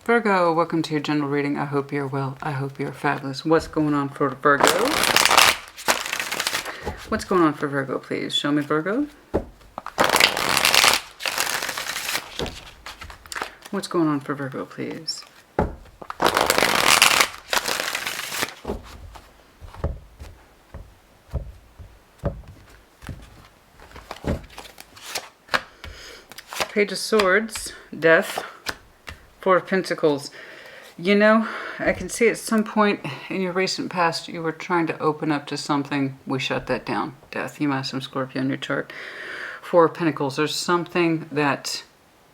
Virgo, welcome to your general reading. I hope you're well. I hope you're fabulous. What's going on for Virgo? What's going on for Virgo, please? Show me Virgo. What's going on for Virgo, please? Page of Swords, Death, Four of Pentacles. You know, I can see at some point in your recent past you were trying to open up to something. We shut that down. Death. You might have some Scorpio on your chart. Four of Pentacles. There's something that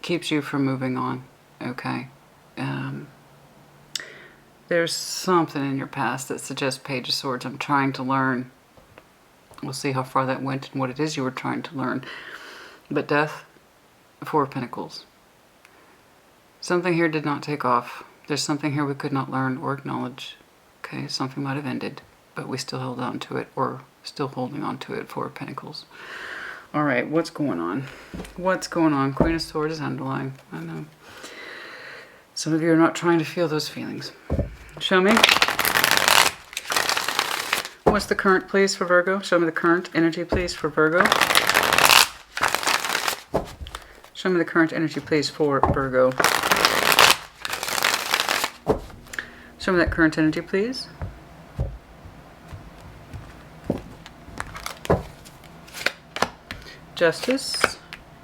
keeps you from moving on. Okay. There's something in your past that suggests Page of Swords. I'm trying to learn. We'll see how far that went and what it is you were trying to learn. But Death, Four of Pentacles. Something here did not take off. There's something here we could not learn or acknowledge. Okay, something might have ended, but we still held on to it, or still holding on to it. Four of Pentacles. All right, what's going on? What's going on? Queen of Swords is underlying. I know. Some of you are not trying to feel those feelings. Show me. What's the current, please, for Virgo? Show me the current energy, please, for Virgo. Show me the current energy, please, for Virgo. Show me that current energy, please. Justice.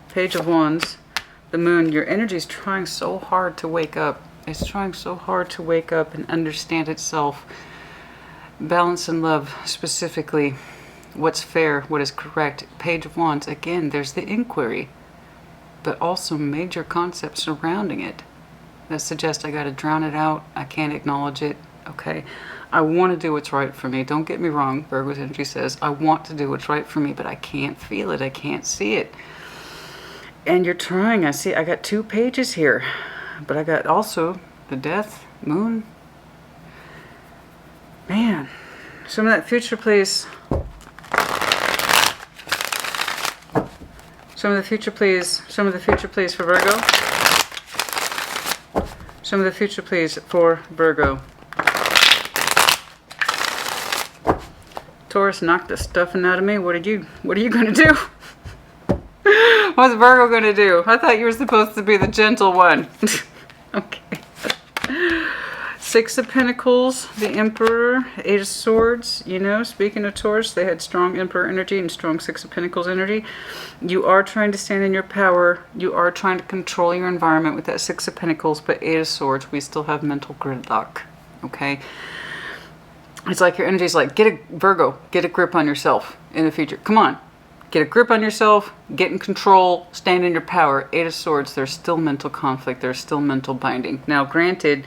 Page of Wands. The Moon. Your energy is trying so hard to wake up. It's trying so hard to wake up and understand itself. Balance and love, specifically. What's fair, what is correct. Page of Wands. Again, there's the inquiry, but also major concepts surrounding it that suggest I gotta drown it out. I can't acknowledge it. Okay, I want to do what's right for me. Don't get me wrong. Virgo's energy says I want to do what's right for me, but I can't feel it. I can't see it. And you're trying. I see. I got two pages here, but I got also the Death, Moon. Man, show me that future, please. Show me the future, please. Show me the future, please, for Virgo. Show me the future, please, for Virgo. Taurus knocked the stuffing out of me. What are you going to do? What's Virgo going to do? I thought you were supposed to be the gentle one. Okay. Six of Pentacles, the Emperor, Eight of Swords. You know, speaking of Taurus, they had strong Emperor energy and strong Six of Pentacles energy. You are trying to stand in your power. You are trying to control your environment with that Six of Pentacles, but Eight of Swords, we still have mental gridlock. Okay? It's like your energy is like, Virgo, get a grip on yourself in the future. Come on. Get a grip on yourself, get in control, stand in your power. Eight of Swords, there's still mental conflict. There's still mental binding. Now, granted,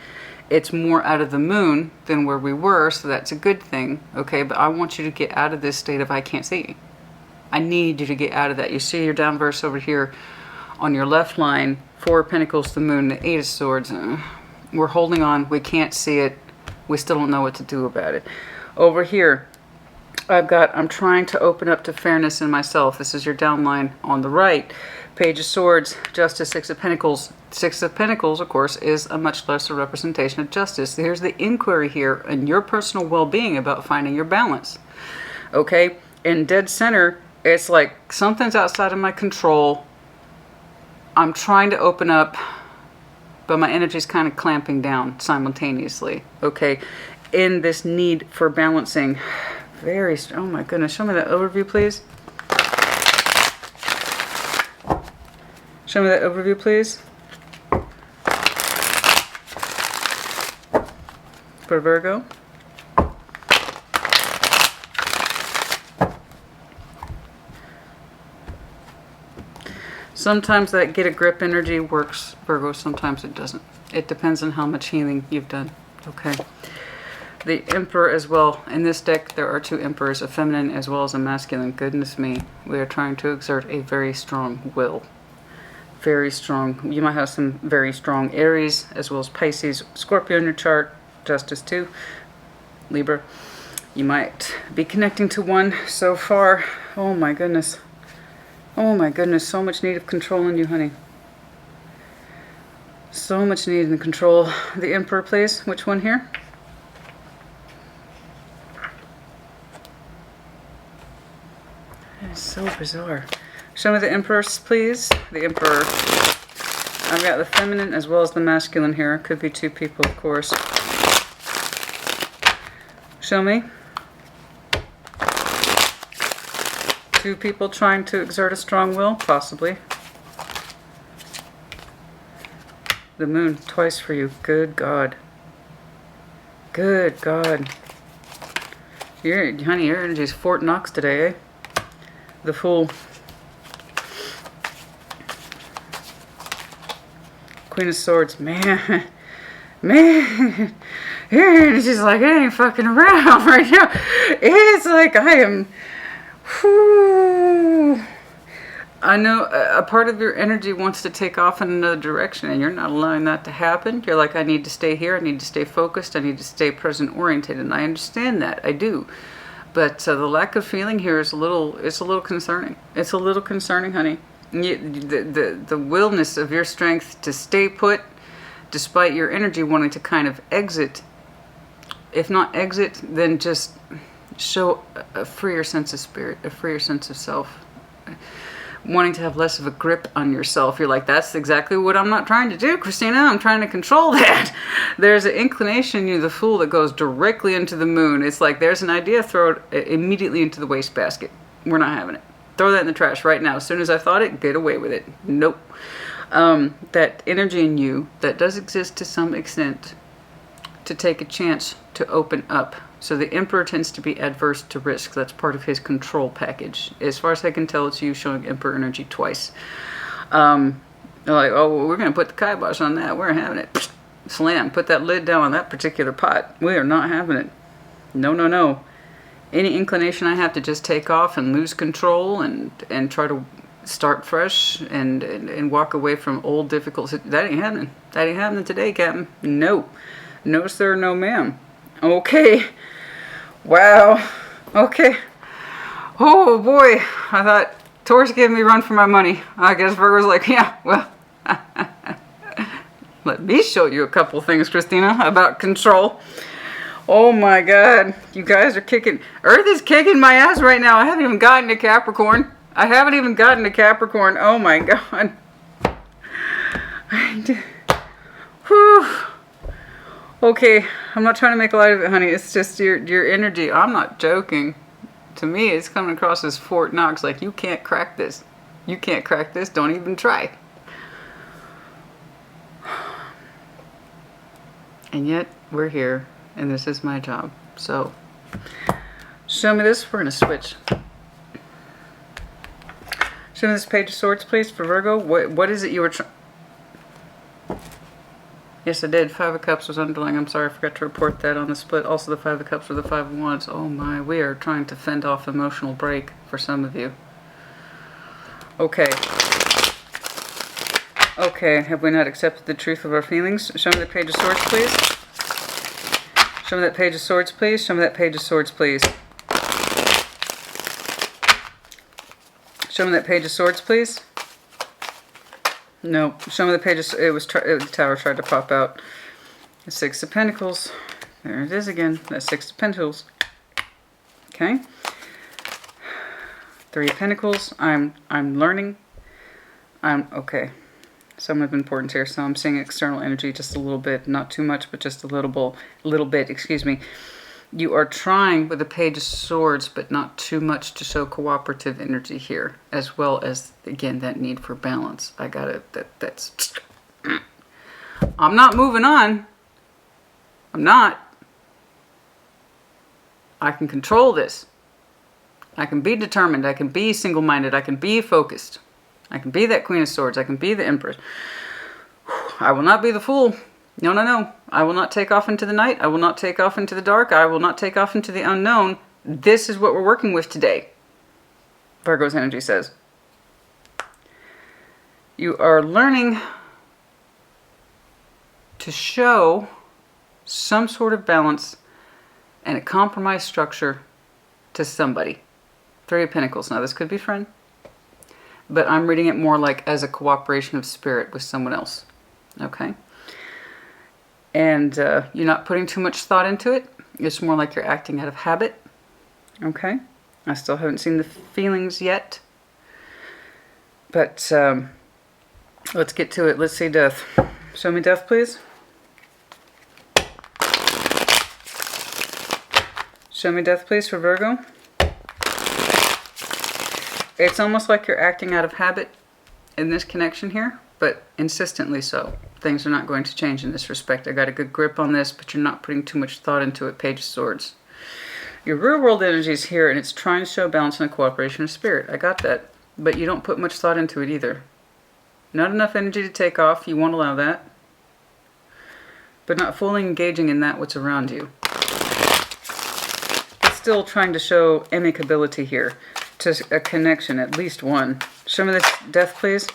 it's more out of the Moon than where we were, so that's a good thing, okay? But I want you to get out of this state of I can't see. I need you to get out of that. You see your down verse over here on your left line, Four of Pentacles, the Moon, the Eight of Swords. We're holding on. We can't see it. We still don't know what to do about it. Over here, I'm trying to open up to fairness in myself. This is your downline on the right. Page of Swords, Justice, Six of Pentacles. Six of Pentacles, of course, is a much lesser representation of justice. Here's the inquiry here in your personal well-being about finding your balance. Okay? In dead center, it's like something's outside of my control. I'm trying to open up, but my energy's kind of clamping down simultaneously. Okay? In this need for balancing. Oh my goodness. Show me that overview, please. Show me that overview, please. For Virgo. Sometimes that get a grip energy works, Virgo. Sometimes it doesn't. It depends on how much healing you've done. Okay. The Emperor as well. In this deck, there are two Emperors, a feminine as well as a masculine. Goodness me. We are trying to exert a very strong will. Very strong. You might have some very strong Aries as well as Pisces, Scorpio in your chart. Justice too. Libra. You might be connecting to one so far. Oh my goodness. Oh my goodness. So much need of control in you, honey. So much need and control. The Emperor, please. Which one here? That is so bizarre. Show me the Empress, please. The Emperor. I've got the feminine as well as the masculine here. Could be two people, of course. Show me. Two people trying to exert a strong will, possibly. The Moon, twice for you. Good God. Good God. Honey, your energy is Fort Knox today, eh? The Fool. Queen of Swords. Man. Man. Your energy's like, it ain't fucking around right now. It's like I am... Whew. I know a part of your energy wants to take off in another direction, and you're not allowing that to happen. You're like, I need to stay here. I need to stay focused. I need to stay present-oriented, and I understand that. I do. But the lack of feeling here is a little concerning. It's a little concerning, honey. The willness of your strength to stay put, despite your energy wanting to kind of exit. If not exit, then just show a freer sense of spirit, a freer sense of self. Wanting to have less of a grip on yourself. You're like, that's exactly what I'm not trying to do, Christina. I'm trying to control that. There's an inclination in you, the Fool, that goes directly into the Moon. It's like there's an idea, throw it immediately into the wastebasket. We're not having it. Throw that in the trash right now. As soon as I thought it, get away with it. Nope. That energy in you that does exist to some extent to take a chance to open up. So the Emperor tends to be adverse to risk. That's part of his control package. As far as I can tell, it's you showing Emperor energy twice. They're like, oh, well, we're going to put the kibosh on that. We're having it. Slam. Put that lid down on that particular pot. We are not having it. No, no, no. Any inclination I have to just take off and lose control and try to start fresh and walk away from old difficult... That ain't happening. That ain't happening today, Captain. No. No, sir. No, ma'am. Okay. Wow. Okay. Oh, boy. I thought Taurus gave me a run for my money. I guess Virgo's like, yeah, well, let me show you a couple things, Christina, about control. Oh, my God. You guys are kicking... Earth is kicking my ass right now. I haven't even gotten to Capricorn. I haven't even gotten to Capricorn. Oh, my God. Whew. Okay, I'm not trying to make light of it, honey. It's just your energy. I'm not joking. To me, it's coming across as Fort Knox. Like, you can't crack this. You can't crack this. Don't even try. And yet, we're here, and this is my job. So, show me this. We're going to switch. Show me this Page of Swords, please, for Virgo. What is it you were trying... Yes, I did. Five of Cups was underlying. I'm sorry, I forgot to report that on the split. Also, the Five of Cups or the Five of Wands. Oh my, we are trying to fend off emotional break for some of you. Okay. Okay, have we not accepted the truth of our feelings? Show me the Page of Swords, please. Show me that Page of Swords, please. Show me that Page of Swords, please. Show me that Page of Swords, please. No, show me the pages. The Tower tried to pop out. The Six of Pentacles. There it is again. That Six of Pentacles. Okay. Three of Pentacles. I'm learning. Okay. Some of importance here. So I'm seeing external energy just a little bit, not too much, but just a little bit. Excuse me. You are trying with the Page of Swords, but not too much to show cooperative energy here, as well as, again, that need for balance. I got it. That's... I'm not moving on. I'm not. I can control this. I can be determined. I can be single-minded. I can be focused. I can be that Queen of Swords. I can be the Empress. I will not be the Fool. No, no, no. I will not take off into the night. I will not take off into the dark. I will not take off into the unknown. This is what we're working with today, Virgo's energy says. You are learning to show some sort of balance and a compromise structure to somebody. Three of Pentacles. Now, this could be friend, but I'm reading it more like as a cooperation of spirit with someone else. Okay? And you're not putting too much thought into it. It's more like you're acting out of habit. Okay? I still haven't seen the feelings yet. But let's get to it. Let's see death. Show me death, please. Show me death, please, for Virgo. It's almost like you're acting out of habit in this connection here, but insistently so. Things are not going to change in this respect. I got a good grip on this, but you're not putting too much thought into it. Page of Swords. Your real world energy is here, and it's trying to show balance and a cooperation of spirit. I got that. But you don't put much thought into it either. Not enough energy to take off. You won't allow that. But not fully engaging in that what's around you. It's still trying to show amicability here. To a connection, at least one. Show me this death, please.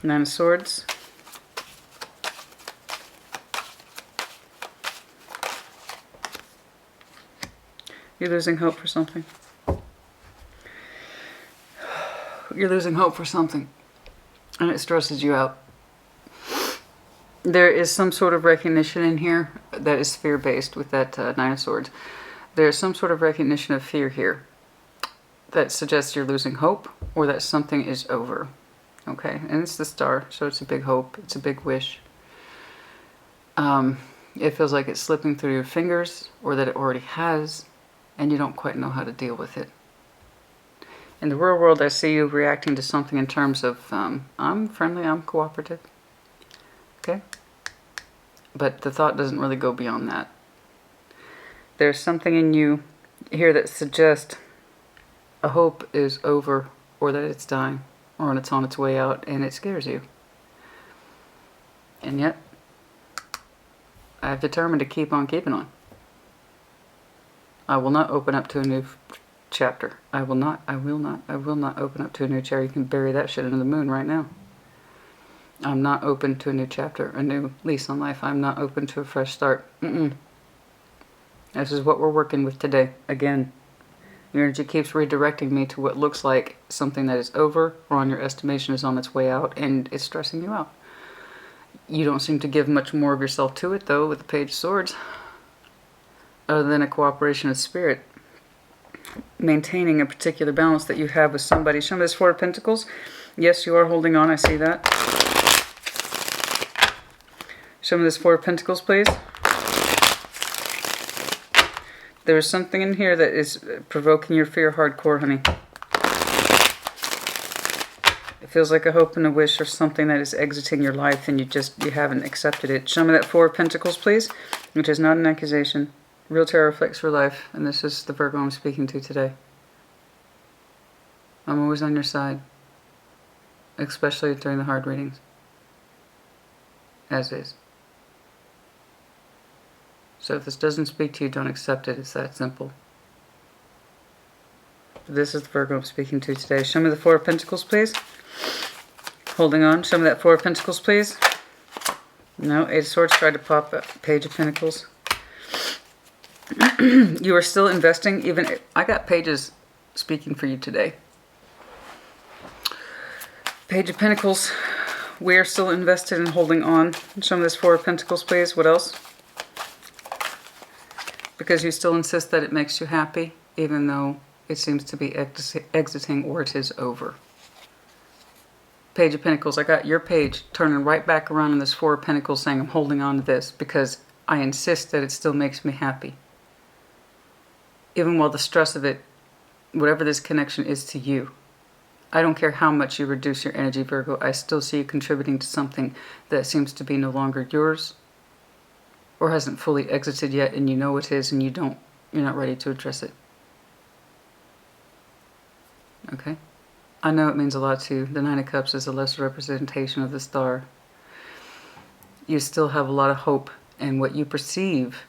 Nine of Swords. You're losing hope for something. You're losing hope for something. And it stresses you out. There is some sort of recognition in here that is fear-based with that Nine of Swords. There's some sort of recognition of fear here that suggests you're losing hope or that something is over. Okay? And it's the Star, so it's a big hope. It's a big wish. It feels like it's slipping through your fingers or that it already has, and you don't quite know how to deal with it. In the real world, I see you reacting to something in terms of, I'm friendly, I'm cooperative. Okay? But the thought doesn't really go beyond that. There's something in you here that suggests a hope is over, or that it's dying, or it's on its way out, and it scares you. And yet, I've determined to keep on keeping on. I will not open up to a new chapter. I will not open up to a new chapter. You can bury that shit into the moon right now. I'm not open to a new chapter, a new lease on life. I'm not open to a fresh start. This is what we're working with today. Again, your energy keeps redirecting me to what looks like something that is over, or on your estimation is on its way out, and it's stressing you out. You don't seem to give much more of yourself to it, though, with the Page of Swords, other than a cooperation of spirit. Maintaining a particular balance that you have with somebody. Show me this Four of Pentacles. Yes, you are holding on. I see that. Show me this Four of Pentacles, please. There is something in here that is provoking your fear hardcore, honey. It feels like a hope and a wish or something that is exiting your life and you haven't accepted it. Show me that Four of Pentacles, please, which is not an accusation. Real tarot reflects your life, and this is the Virgo I'm speaking to today. I'm always on your side, especially during the hard readings. As is. So if this doesn't speak to you, don't accept it. It's that simple. This is the Virgo I'm speaking to today. Show me the Four of Pentacles, please. Holding on. Show me that Four of Pentacles, please. No, Eight of Swords tried to pop up. Page of Pentacles. You are still investing. Even I got pages speaking for you today. Page of Pentacles. We are still invested in holding on. Show me this Four of Pentacles, please. What else? Because you still insist that it makes you happy, even though it seems to be exiting or it is over. Page of Pentacles. I got your page turning right back around in this Four of Pentacles saying I'm holding on to this because I insist that it still makes me happy. Even while the stress of it, whatever this connection is to you, I don't care how much you reduce your energy, Virgo, I still see you contributing to something that seems to be no longer yours or hasn't fully exited yet, and you know it is, and you're not ready to address it. Okay? I know it means a lot to you. The Nine of Cups is a lesser representation of the Star. You still have a lot of hope, and what you perceive,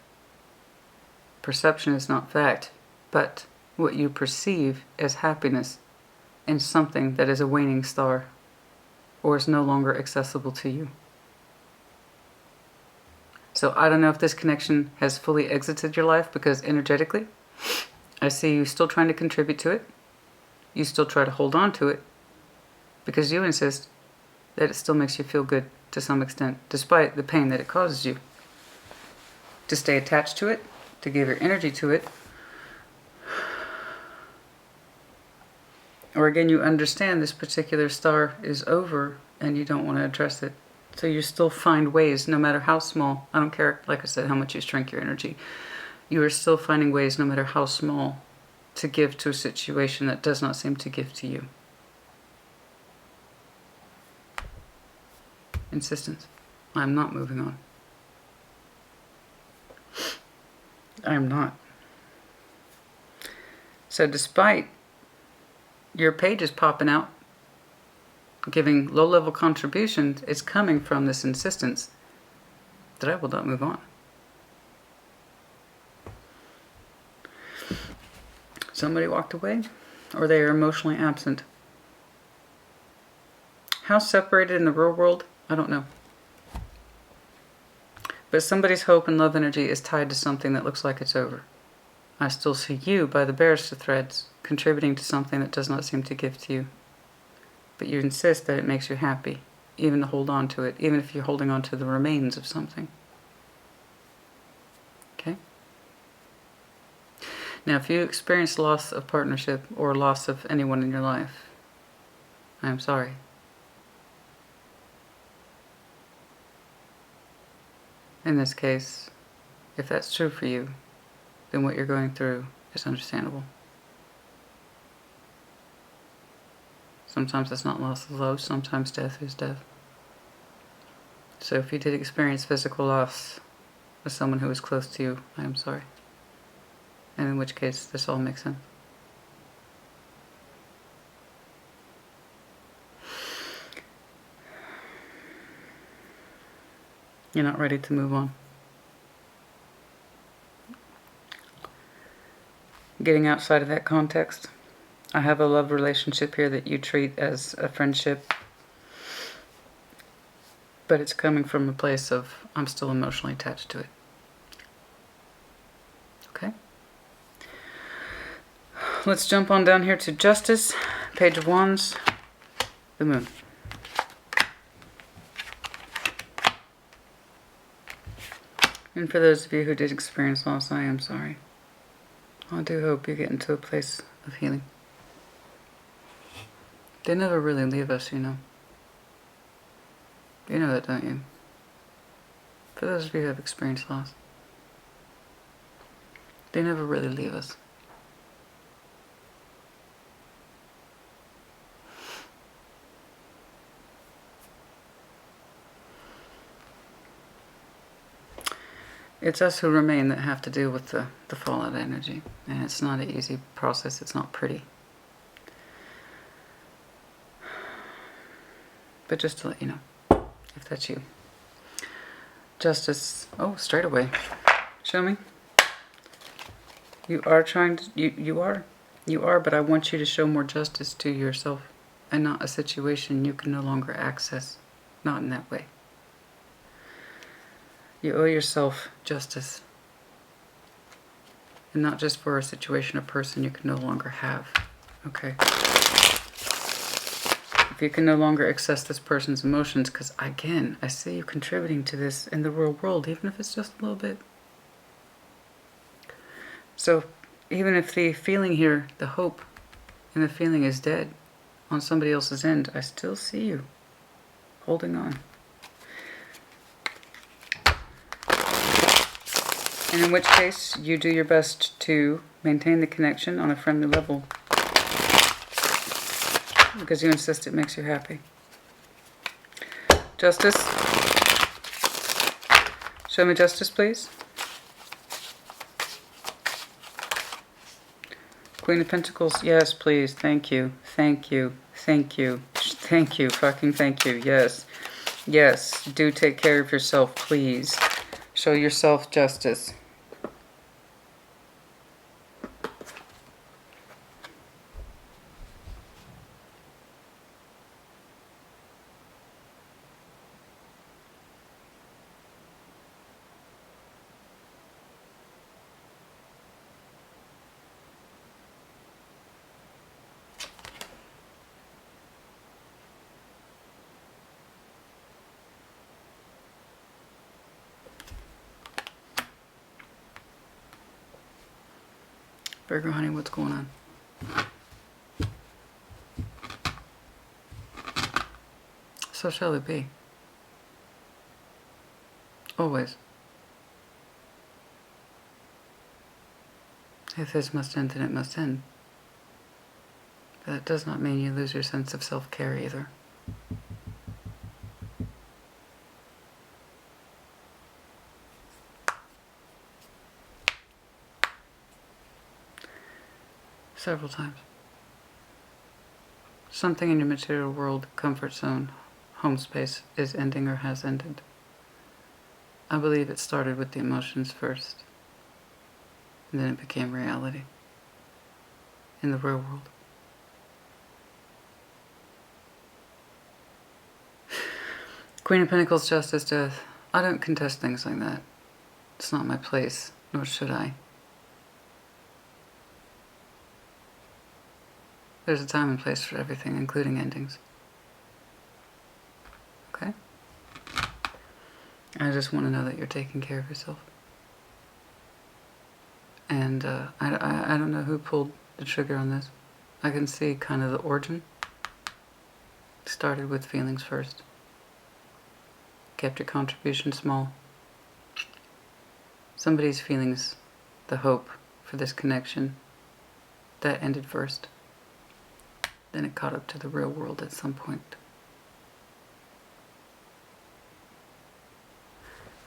perception is not fact, but what you perceive as happiness in something that is a waning star or is no longer accessible to you. So I don't know if this connection has fully exited your life, because energetically I see you still trying to contribute to it. You still try to hold on to it because you insist that it still makes you feel good to some extent, despite the pain that it causes you. to stay attached to it, to give your energy to it. Or again, you understand this particular star is over and you don't want to address it. So you still find ways, no matter how small. I don't care, like I said, how much you shrink your energy. You are still finding ways, no matter how small, to give to a situation that does not seem to give to you. Insistence. I'm not moving on. I am not. So despite your pages popping out, giving low-level contributions, it's coming from this insistence that I will not move on. Somebody walked away, or they are emotionally absent. How separated in the real world? I don't know. But somebody's hope and love energy is tied to something that looks like it's over. I still see you by the barrister threads, contributing to something that does not seem to give to you. But you insist that it makes you happy, even to hold on to it, even if you're holding on to the remains of something. Okay? Now, if you experience loss of partnership or loss of anyone in your life, I am sorry. In this case, if that's true for you, then what you're going through is understandable. Sometimes it's not loss of love, sometimes death is death. So if you did experience physical loss with someone who was close to you, I am sorry. And in which case, this all makes sense. You're not ready to move on. Getting outside of that context, I have a love relationship here that you treat as a friendship, but it's coming from a place of I'm still emotionally attached to it. Okay? Let's jump on down here to Justice, Page of Wands, the Moon. And for those of you who did experience loss, I am sorry. I do hope you get into a place of healing. They never really leave us, you know. You know that, don't you? For those of you who have experienced loss, they never really leave us. It's us who remain that have to deal with the fallout energy. And it's not an easy process. It's not pretty. But just to let you know, if that's you. Justice. Oh, straight away. Show me. You are trying to... You are, but I want you to show more justice to yourself. And not a situation you can no longer access. Not in that way. You owe yourself justice. And not just for a situation or person you can no longer have. Okay? If you can no longer access this person's emotions, because again, I see you contributing to this in the real world, even if it's just a little bit. So, even if the feeling here, the hope and the feeling is dead on somebody else's end, I still see you holding on. And in which case, you do your best to maintain the connection on a friendly level. Because you insist it makes you happy. Justice. Show me justice, please. Queen of Pentacles. Yes, please. Thank you. Thank you. Thank you. Thank you. Fucking thank you. Yes. Yes. Do take care of yourself, please. Show yourself justice. Virgo, honey, what's going on? So shall it be. Always. If this must end, then it must end. But that does not mean you lose your sense of self-care either. Several times. Something in your material world, comfort zone, home space is ending or has ended. I believe it started with the emotions first, and then it became reality in the real world. Queen of Pentacles, Justice, Death. I don't contest things like that. It's not my place, nor should I. There's a time and place for everything, including endings. Okay? I just want to know that you're taking care of yourself. And I don't know who pulled the trigger on this. I can see kind of the origin. Started with feelings first. Kept your contribution small. Somebody's feelings, the hope for this connection, that ended first. Then it caught up to the real world at some point.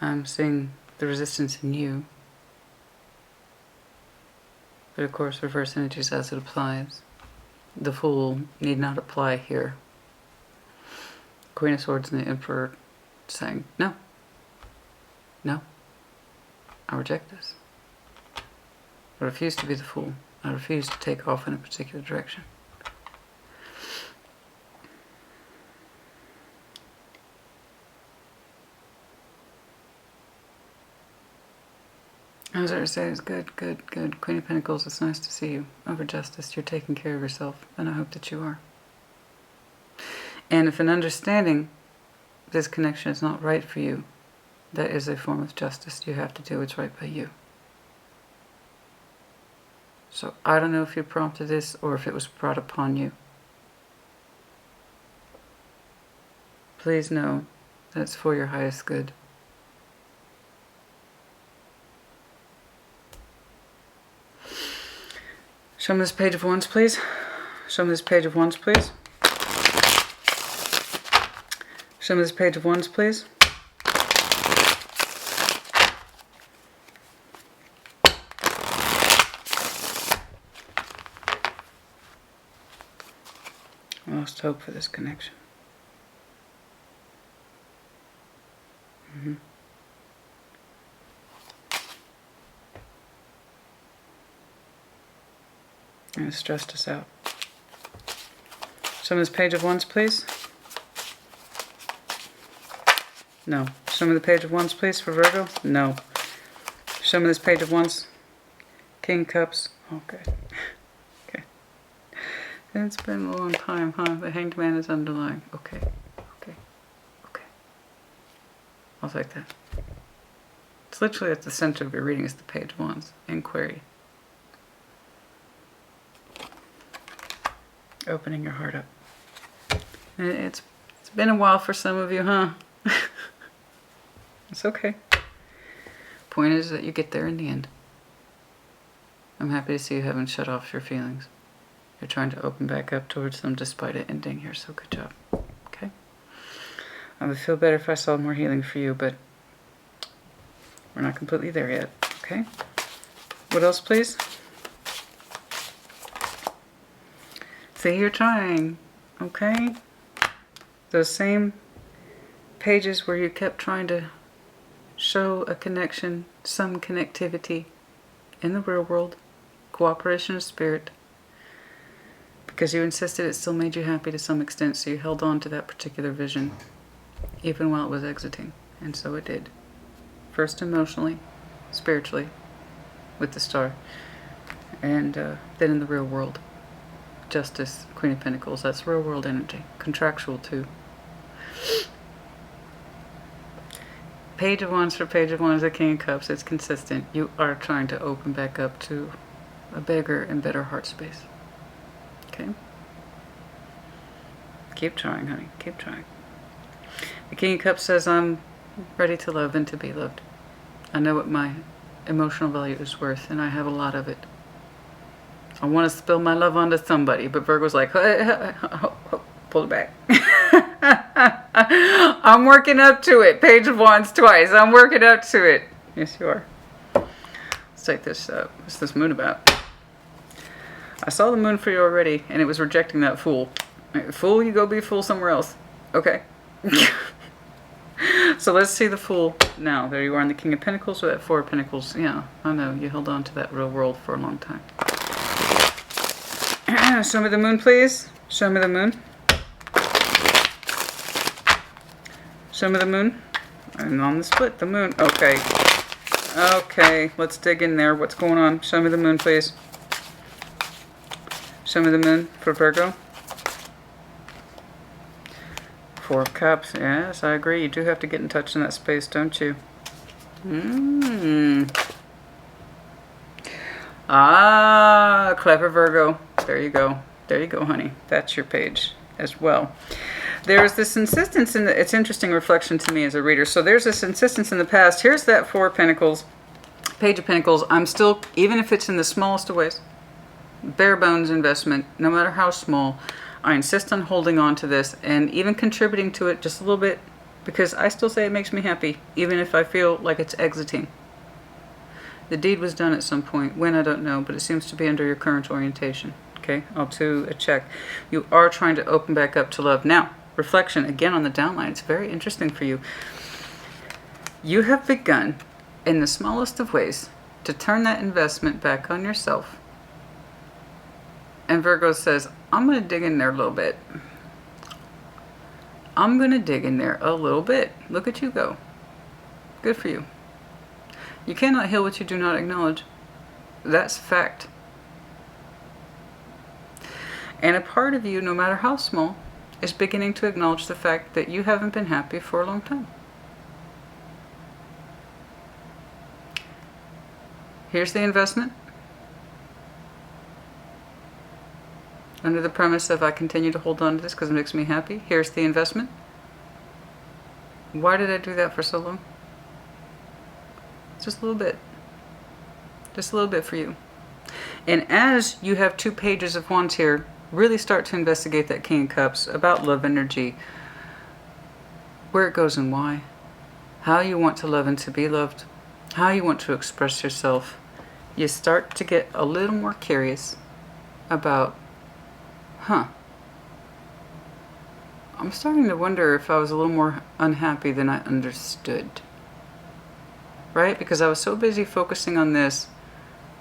I'm seeing the resistance in you. But of course, reverse energies as it applies. The Fool need not apply here. Queen of Swords and the Emperor saying, no. No. I reject this. I refuse to be the Fool. I refuse to take off in a particular direction. As I say, it's good, good, good. Queen of Pentacles, it's nice to see you. Over Justice, you're taking care of yourself, and I hope that you are. And if an understanding this connection is not right for you, that is a form of justice. You have to do what's right by you. So I don't know if you prompted this or if it was brought upon you. Please know that it's for your highest good. Show me this Page of Wands, please. Show me this Page of Wands, please. Show me this Page of Wands, please. I lost hope for this connection. And it stressed us out. Show me this Page of Wands, please. No. Show me the Page of Wands, please, for Virgo. No. Show me this Page of Wands. King of Cups. Okay. Okay. It's been a long time, huh? The Hanged Man is underlying. Okay. Okay. Okay. I'll take that. It's literally at the center of your reading is the Page of Wands. Inquiry. Opening your heart up. It's been a while for some of you, huh? It's okay. Point is that you get there in the end. I'm happy to see you haven't shut off your feelings. You're trying to open back up towards them despite it ending here, so good job. Okay? I would feel better if I saw more healing for you, but we're not completely there yet. Okay? What else, please? See, you're trying, okay? Those same pages where you kept trying to show a connection, some connectivity in the real world, cooperation of spirit, because you insisted it still made you happy to some extent, so you held on to that particular vision, even while it was exiting, and so it did. First emotionally, spiritually, with the star, and then in the real world. Justice, Queen of Pentacles, that's real world energy. Contractual too. Page of Wands for Page of Wands, the King of Cups, it's consistent. You are trying to open back up to a bigger and better heart space. Okay? Keep trying, honey. Keep trying. The King of Cups says, I'm ready to love and to be loved. I know what my emotional value is worth, and I have a lot of it. I want to spill my love onto somebody, but Virgo's like, pull it back. I'm working up to it. Page of Wands twice. I'm working up to it. Yes, you are. Let's take this up. What's this moon about? I saw the moon for you already, and it was rejecting that fool. Fool, you go be a fool somewhere else. Okay. So let's see the Fool now. There you are in the King of Pentacles with that Four of Pentacles. Yeah, I know. You held on to that real world for a long time. Show me the moon, please. Show me the moon. Show me the moon. And on the split, the moon. Okay. Okay, let's dig in there. What's going on? Show me the moon, please. Show me the moon for Virgo. Four of Cups. Yes, I agree. You do have to get in touch in that space, don't you? Ah, clever Virgo. There you go. There you go, honey. That's your page as well. There's this insistence in the... It's interesting reflection to me as a reader. So there's this insistence in the past. Here's that Four of Pentacles. Page of Pentacles. I'm still, even if it's in the smallest of ways, bare bones investment, no matter how small, I insist on holding on to this and even contributing to it just a little bit, because I still say it makes me happy, even if I feel like it's exiting. The deed was done at some point. When, I don't know, but it seems to be under your current orientation. Okay, I'll do a check. You are trying to open back up to love. Now, reflection, again on the downline. It's very interesting for you. You have begun, in the smallest of ways, to turn that investment back on yourself. And Virgo says, I'm going to dig in there a little bit. I'm going to dig in there a little bit. Look at you go. Good for you. You cannot heal what you do not acknowledge. That's fact. And a part of you, no matter how small, is beginning to acknowledge the fact that you haven't been happy for a long time. Here's the investment. Under the premise of I continue to hold on to this because it makes me happy. Here's the investment. Why did I do that for so long? Just a little bit. Just a little bit for you. And as you have two pages of wands here, really start to investigate that King of Cups about love energy. Where it goes and why. How you want to love and to be loved. How you want to express yourself. You start to get a little more curious about, I'm starting to wonder if I was a little more unhappy than I understood. Right? Because I was so busy focusing on this,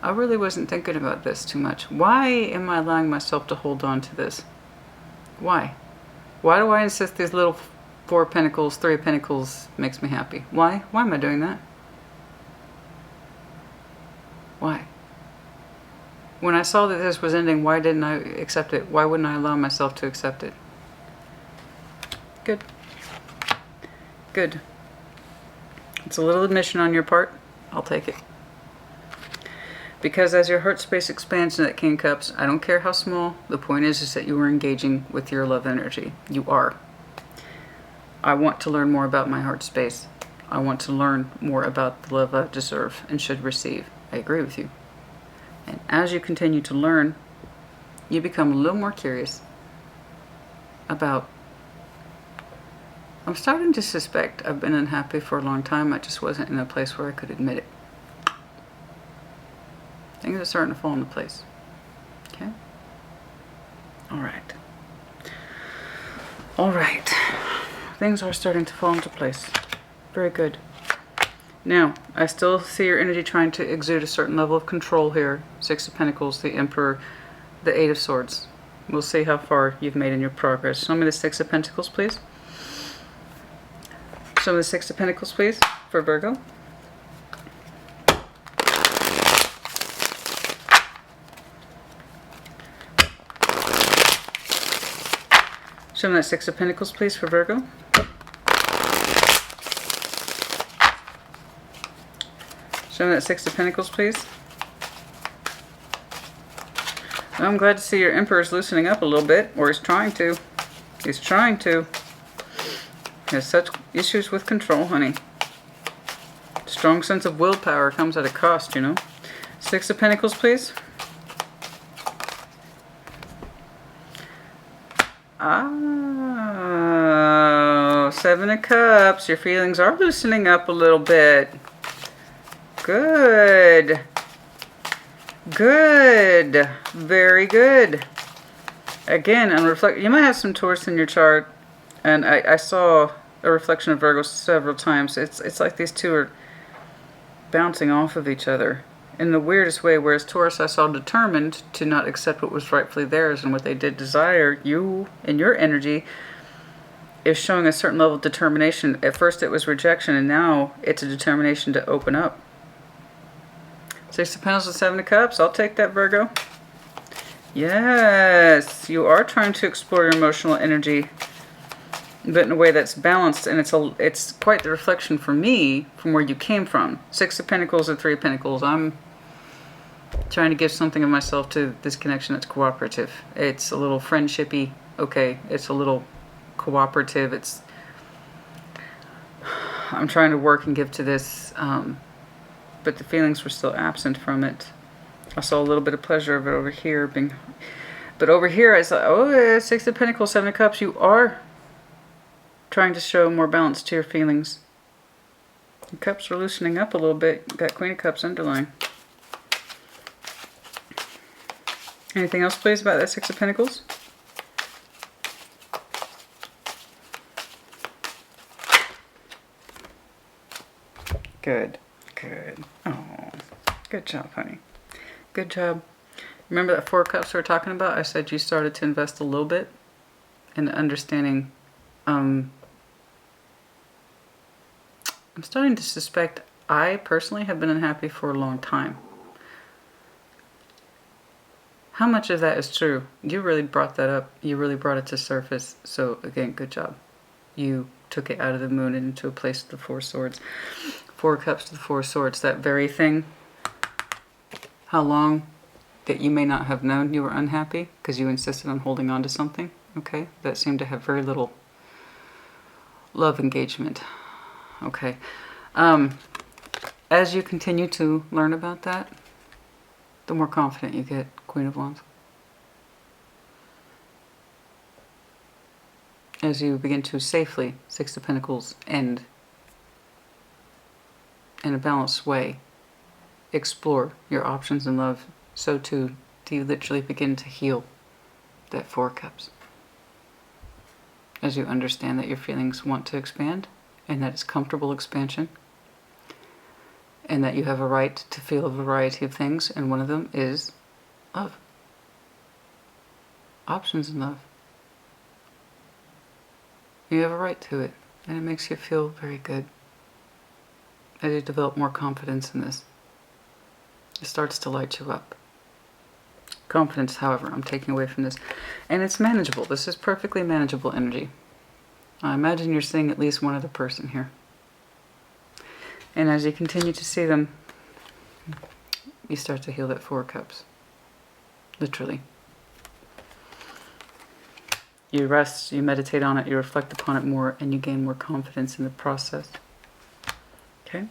I really wasn't thinking about this too much. Why am I allowing myself to hold on to this? Why? Why do I insist these little Four of Pentacles, Three of Pentacles makes me happy? Why? Why am I doing that? Why? When I saw that this was ending, why didn't I accept it? Why wouldn't I allow myself to accept it? Good. Good. It's a little admission on your part. I'll take it. Because as your heart space expands in that King of Cups, I don't care how small, the point is that you are engaging with your love energy. You are. I want to learn more about my heart space. I want to learn more about the love I deserve and should receive. I agree with you. And as you continue to learn, you become a little more curious about, I'm starting to suspect I've been unhappy for a long time. I just wasn't in a place where I could admit it. Things are starting to fall into place. Okay? All right. All right. Things are starting to fall into place. Very good. Now, I still see your energy trying to exude a certain level of control here. Six of Pentacles, the Emperor, the Eight of Swords. We'll see how far you've made in your progress. Show me the Six of Pentacles, please. Show me the Six of Pentacles, please, for Virgo. Show me that Six of Pentacles, please, for Virgo. Show me that Six of Pentacles, please. I'm glad to see your Emperor's loosening up a little bit, or he's trying to. He's trying to. He has such issues with control, honey. Strong sense of willpower comes at a cost, you know. Six of Pentacles, please. Oh, Seven of Cups. Your feelings are loosening up a little bit. Good. Good. Very good. Again, on reflect, you might have some Taurus in your chart, and I saw a reflection of Virgo several times. It's like these two are bouncing off of each other in the weirdest way, whereas Taurus I saw determined to not accept what was rightfully theirs and what they did desire. You and your energy is showing a certain level of determination. At first it was rejection, and now it's a determination to open up. Six of Pentacles and Seven of Cups. I'll take that, Virgo. Yes, you are trying to explore your emotional energy, but in a way that's balanced, and it's quite the reflection for me from where you came from. Six of Pentacles and Three of Pentacles. I'm trying to give something of myself to this connection that's cooperative. It's a little friendshipy. Okay, it's a little cooperative. I'm trying to work and give to this, but the feelings were still absent from it. I saw a little bit of pleasure of it over here, but over here I saw, oh, Six of Pentacles, Seven of Cups. You are trying to show more balance to your feelings. The cups are loosening up a little bit. You've got Queen of Cups underlying. Anything else, please, about that Six of Pentacles? Good. Good. Oh, good job, honey. Good job. Remember that Four of Cups we were talking about? I said you started to invest a little bit in understanding. I'm starting to suspect I personally have been unhappy for a long time. How much of that is true? You really brought that up. You really brought it to surface. So again, good job. You took it out of the moon and into a place of the Four Swords. Four Cups to the Four Swords. That very thing. How long that you may not have known you were unhappy because you insisted on holding on to something. Okay, that seemed to have very little love engagement. Okay. As you continue to learn about that, the more confident you get, Queen of Wands. As you begin to safely, Six of Pentacles, end in a balanced way, explore your options in love, so too do you literally begin to heal that Four of Cups. As you understand that your feelings want to expand, and that it's comfortable expansion, and that you have a right to feel a variety of things, and one of them is love. Options in love. You have a right to it, and it makes you feel very good. As you develop more confidence in this, it starts to light you up. Confidence, however, I'm taking away from this. And it's manageable. This is perfectly manageable energy. I imagine you're seeing at least one other person here. And as you continue to see them, you start to heal that Four of Cups. Literally. You rest, you meditate on it, you reflect upon it more, and you gain more confidence in the process. Okay?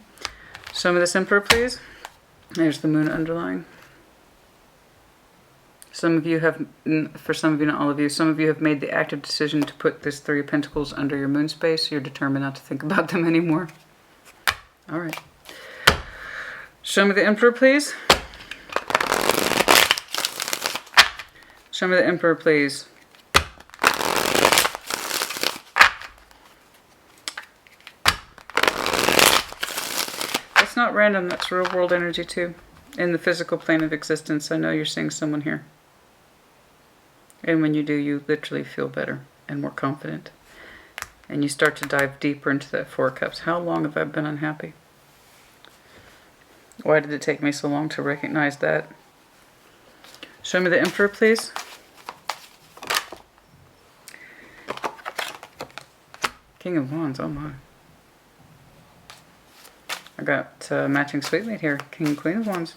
Show me this Emperor, please. There's the moon underlying. Some of you have, for some of you, not all of you, some of you have made the active decision to put this Three of Pentacles under your moon space. You're determined not to think about them anymore. All right. Show me the Emperor, please. Show me the Emperor, please. That's not random. That's real world energy, too. In the physical plane of existence, I know you're seeing someone here. And when you do, you literally feel better and more confident. And you start to dive deeper into that Four of Cups. How long have I been unhappy? Why did it take me so long to recognize that? Show me the Emperor, please. King of Wands, oh my. I got matching sweetmeat here. King and Queen of Wands.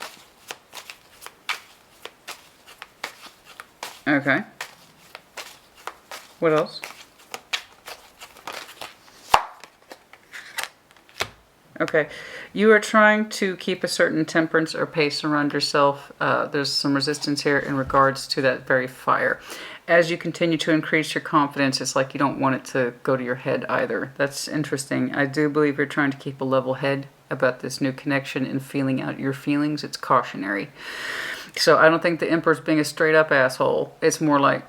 Okay. What else? Okay. You are trying to keep a certain temperance or pace around yourself. There's some resistance here in regards to that very fire. As you continue to increase your confidence, it's like you don't want it to go to your head either. That's interesting. I do believe you're trying to keep a level head about this new connection and feeling out your feelings. It's cautionary. So I don't think the Emperor's being a straight up asshole. It's more like,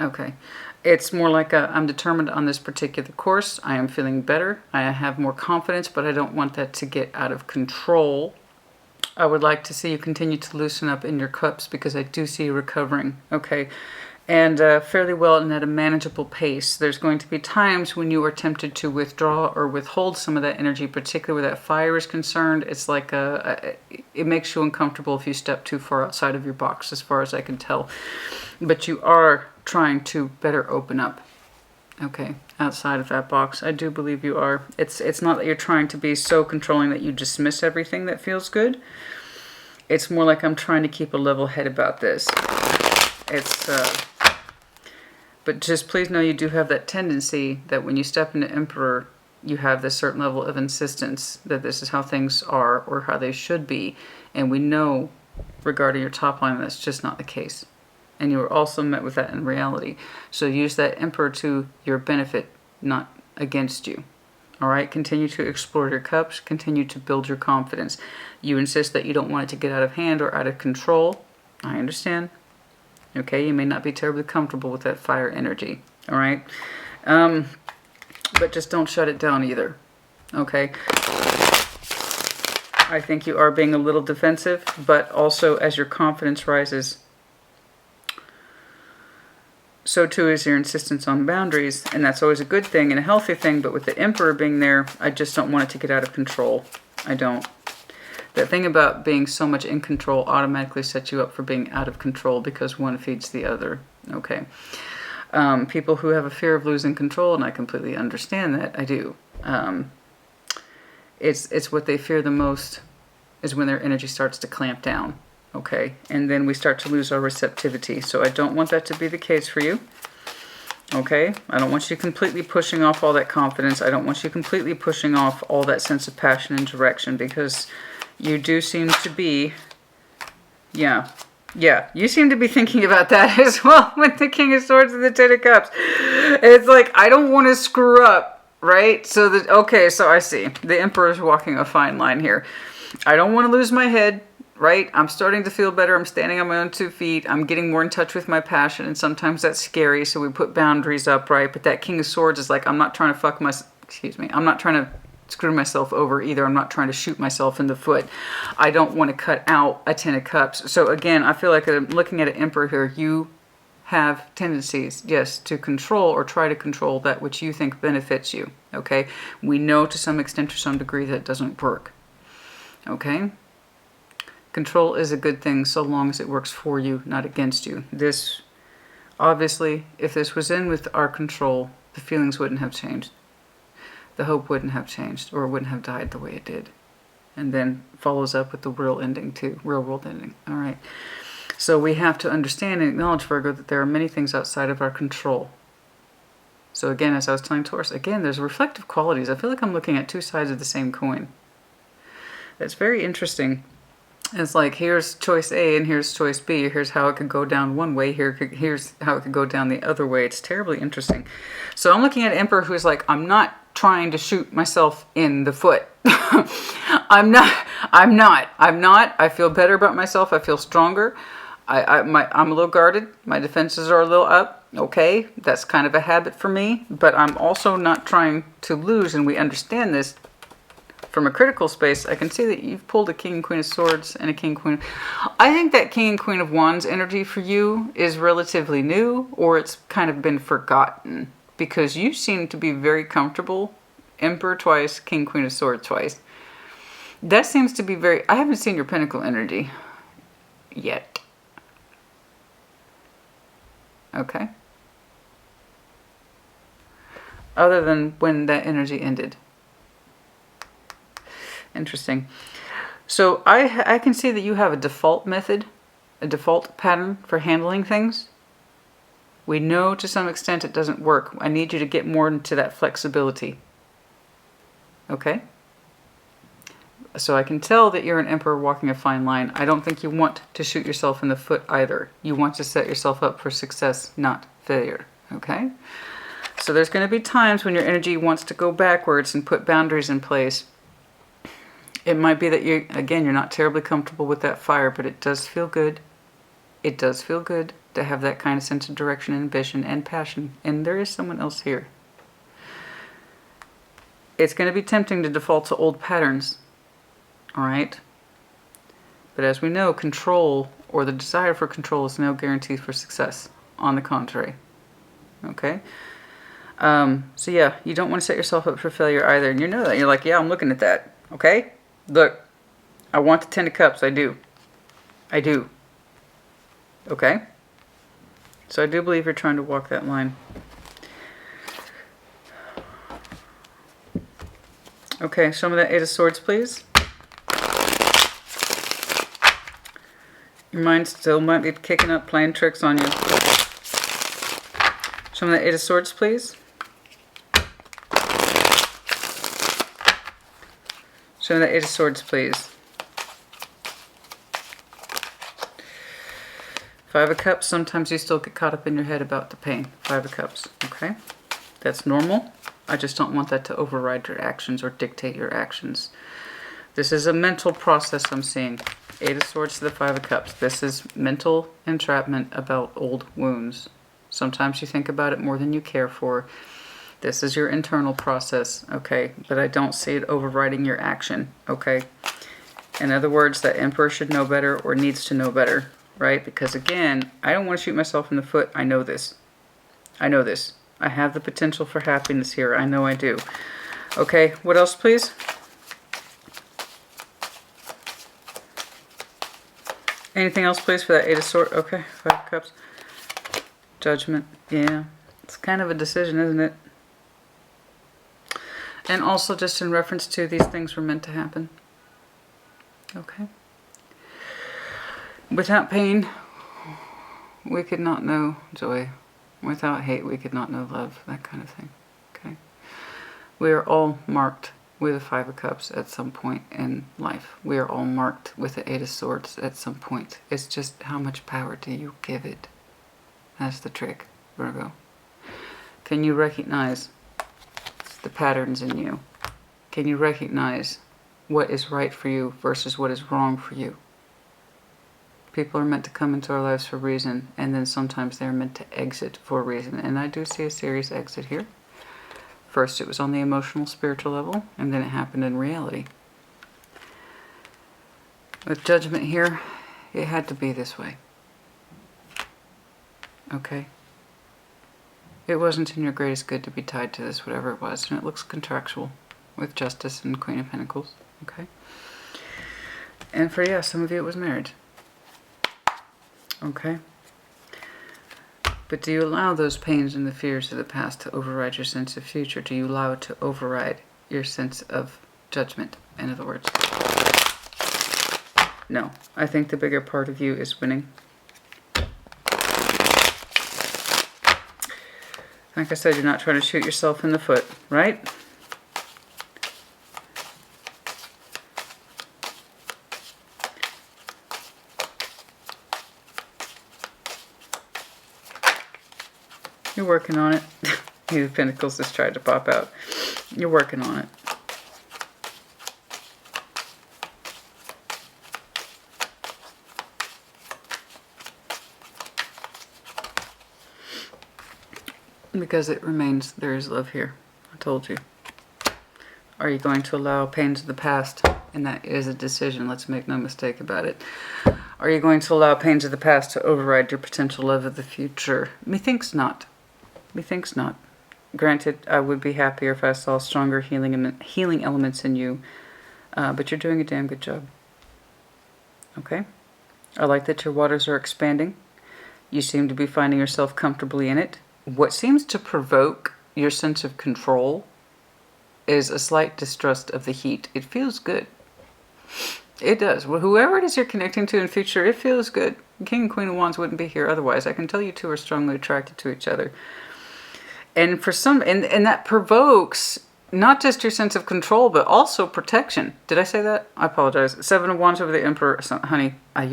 okay. It's more like I'm determined on this particular course. I am feeling better. I have more confidence, but I don't want that to get out of control. I would like to see you continue to loosen up in your cups because I do see you recovering, okay? And fairly well and at a manageable pace. There's going to be times when you are tempted to withdraw or withhold some of that energy, particularly where that fire is concerned. It's like it makes you uncomfortable if you step too far outside of your box, as far as I can tell. But you are trying to better open up, okay, outside of that box. I do believe you are. It's not that you're trying to be so controlling that you dismiss everything that feels good. It's more like I'm trying to keep a level head about this. But just please know you do have that tendency that when you step into Emperor, you have this certain level of insistence that this is how things are or how they should be. And we know regarding your top line, that's just not the case. And you are also met with that in reality. So use that Emperor to your benefit, not against you. All right, continue to explore your cups, continue to build your confidence. You insist that you don't want it to get out of hand or out of control. I understand. Okay, you may not be terribly comfortable with that fire energy. All right, but just don't shut it down either. Okay. I think you are being a little defensive, but also as your confidence rises, so too is your insistence on boundaries, and that's always a good thing and a healthy thing, but with the Emperor being there, I just don't want it to get out of control. I don't. That thing about being so much in control automatically sets you up for being out of control because one feeds the other. Okay. People who have a fear of losing control, and I completely understand that, I do. It's what they fear the most is when their energy starts to clamp down. Okay, and then we start to lose our receptivity. So I don't want that to be the case for you. Okay, I don't want you completely pushing off all that confidence. I don't want you completely pushing off all that sense of passion and direction because you do seem to be, yeah, you seem to be thinking about that as well with the King of Swords and the Ten of Cups. It's like, I don't want to screw up, right? So that, okay, so I see. The Emperor's walking a fine line here. I don't want to lose my head. Right? I'm starting to feel better. I'm standing on my own 2 feet. I'm getting more in touch with my passion. And sometimes that's scary. So we put boundaries up, right? But that King of Swords is like, I'm not trying to I'm not trying to screw myself over either. I'm not trying to shoot myself in the foot. I don't want to cut out a Ten of Cups. So again, I feel like I'm looking at an Emperor here. You have tendencies, yes, to control or try to control that which you think benefits you. Okay? We know to some extent or some degree that doesn't work. Okay? Control is a good thing so long as it works for you, not against you. This, obviously, if this was in with our control, the feelings wouldn't have changed. The hope wouldn't have changed, or it wouldn't have died the way it did. And then follows up with the real ending too, real world ending. All right. So we have to understand and acknowledge, Virgo, that there are many things outside of our control. So again, as I was telling Taurus, again, there's reflective qualities. I feel like I'm looking at 2 sides of the same coin. That's very interesting. It's like, here's choice A and here's choice B. Here's how it could go down one way. Here's how it could go down the other way. It's terribly interesting. So I'm looking at an Emperor who's like, I'm not trying to shoot myself in the foot. I'm not. I feel better about myself. I feel stronger. I'm a little guarded. My defenses are a little up. Okay, that's kind of a habit for me. But I'm also not trying to lose, and we understand this. From a critical space, I can see that you've pulled a King and Queen of Swords and a King and Queen. I think that King and Queen of Wands energy for you is relatively new, or it's kind of been forgotten, because you seem to be very comfortable. Emperor twice, King, Queen of Swords twice. That seems to be very... I haven't seen your Pentacle energy yet. Okay. Other than when that energy ended. Interesting. So I can see that you have a default method a default pattern for handling things. We know to some extent it doesn't work. I need you to get more into that flexibility. Okay? So I can tell that you're an emperor walking a fine line. I don't think you want to shoot yourself in the foot either. You want to set yourself up for success, not failure. Okay? So there's going to be times when your energy wants to go backwards and put boundaries in place. It might be that you're not terribly comfortable with that fire, but it does feel good. It does feel good to have that kind of sense of direction and ambition and passion. And there is someone else here. It's going to be tempting to default to old patterns. All right? But as we know, control or the desire for control is no guarantee for success. On the contrary. Okay? So yeah, you don't want to set yourself up for failure either. And you know that. You're like, yeah, I'm looking at that. Okay? Look, I want the 10 of Cups. I do. I do. Okay? So I do believe you're trying to walk that line. Okay, show me that 8 of Swords, please. Your mind still might be kicking up, playing tricks on you. Show me that 8 of Swords, please. Show me that 8 of Swords, please. 5 of Cups, sometimes you still get caught up in your head about the pain. 5 of Cups, okay? That's normal. I just don't want that to override your actions or dictate your actions. This is a mental process I'm seeing. 8 of Swords to the 5 of Cups. This is mental entrapment about old wounds. Sometimes you think about it more than you care for. This is your internal process, okay? But I don't see it overriding your action, okay? In other words, that Emperor should know better or needs to know better, right? Because again, I don't want to shoot myself in the foot. I know this. I know this. I have the potential for happiness here. I know I do. Okay, what else, please? Anything else, please, for that 8 of Swords? Okay, 5 of Cups. Judgment. Yeah, it's kind of a decision, isn't it? And also just in reference to these things were meant to happen. Okay. Without pain, we could not know joy. Without hate, we could not know love. That kind of thing. Okay. We are all marked with a 5 of Cups at some point in life. We are all marked with the 8 of Swords at some point. It's just how much power do you give it? That's the trick, Virgo. Can you recognize the patterns in you? Can you recognize what is right for you versus what is wrong for you? People are meant to come into our lives for a reason, and then sometimes they're meant to exit for a reason. And I do see a serious exit here. First it was on the emotional, spiritual level, and then it happened in reality. With Judgment here, it had to be this way. Okay? It wasn't in your greatest good to be tied to this, whatever it was, and it looks contractual with Justice and Queen of Pentacles. Okay? And for, yeah, some of you it was marriage. Okay? But do you allow those pains and the fears of the past to override your sense of future? Do you allow it to override your sense of judgment, in other words? No. I think the bigger part of you is winning. Like I said, you're not trying to shoot yourself in the foot, right? You're working on it. Eight of Pentacles just tried to pop out. You're working on it. Because it remains, there is love here. I told you. Are you going to allow pains of the past? And that is a decision. Let's make no mistake about it. Are you going to allow pains of the past to override your potential love of the future? Methinks not. Methinks not. Granted, I would be happier if I saw stronger healing elements in you. But you're doing a damn good job. Okay? I like that your waters are expanding. You seem to be finding yourself comfortably in it. What seems to provoke your sense of control is a slight distrust of the heat. It feels good. It does. Well, whoever it is you're connecting to in future, it feels good. King and Queen of Wands wouldn't be here otherwise. I can tell you two are strongly attracted to each other. And for some, and that provokes not just your sense of control, but also protection. Did I say that? I apologize. Seven of Wands over the Emperor. So, honey, I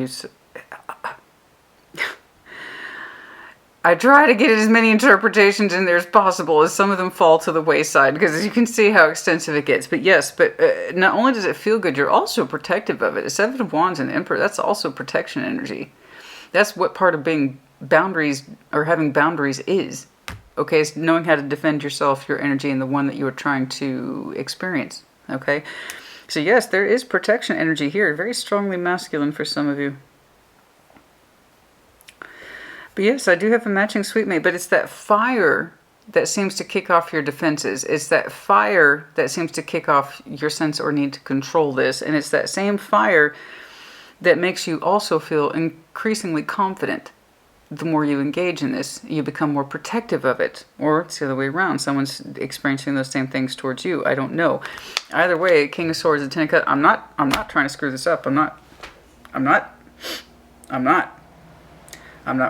try to get as many interpretations in there as possible, as some of them fall to the wayside, because you can see how extensive it gets. But yes, not only does it feel good, you're also protective of it. The Seven of Wands and the Emperor, that's also protection energy. That's what part of being boundaries, or having boundaries, is. Okay, it's knowing how to defend yourself, your energy, and the one that you are trying to experience. Okay, so yes, there is protection energy here. Very strongly masculine for some of you. But yes, I do have a matching sweet mate, but it's that fire that seems to kick off your defenses. It's that fire that seems to kick off your sense or need to control this. And it's that same fire that makes you also feel increasingly confident. The more you engage in this, you become more protective of it. Or it's the other way around. Someone's experiencing those same things towards you. I don't know. Either way, King of Swords and Ten of Cups. I'm not trying to screw this up. I'm not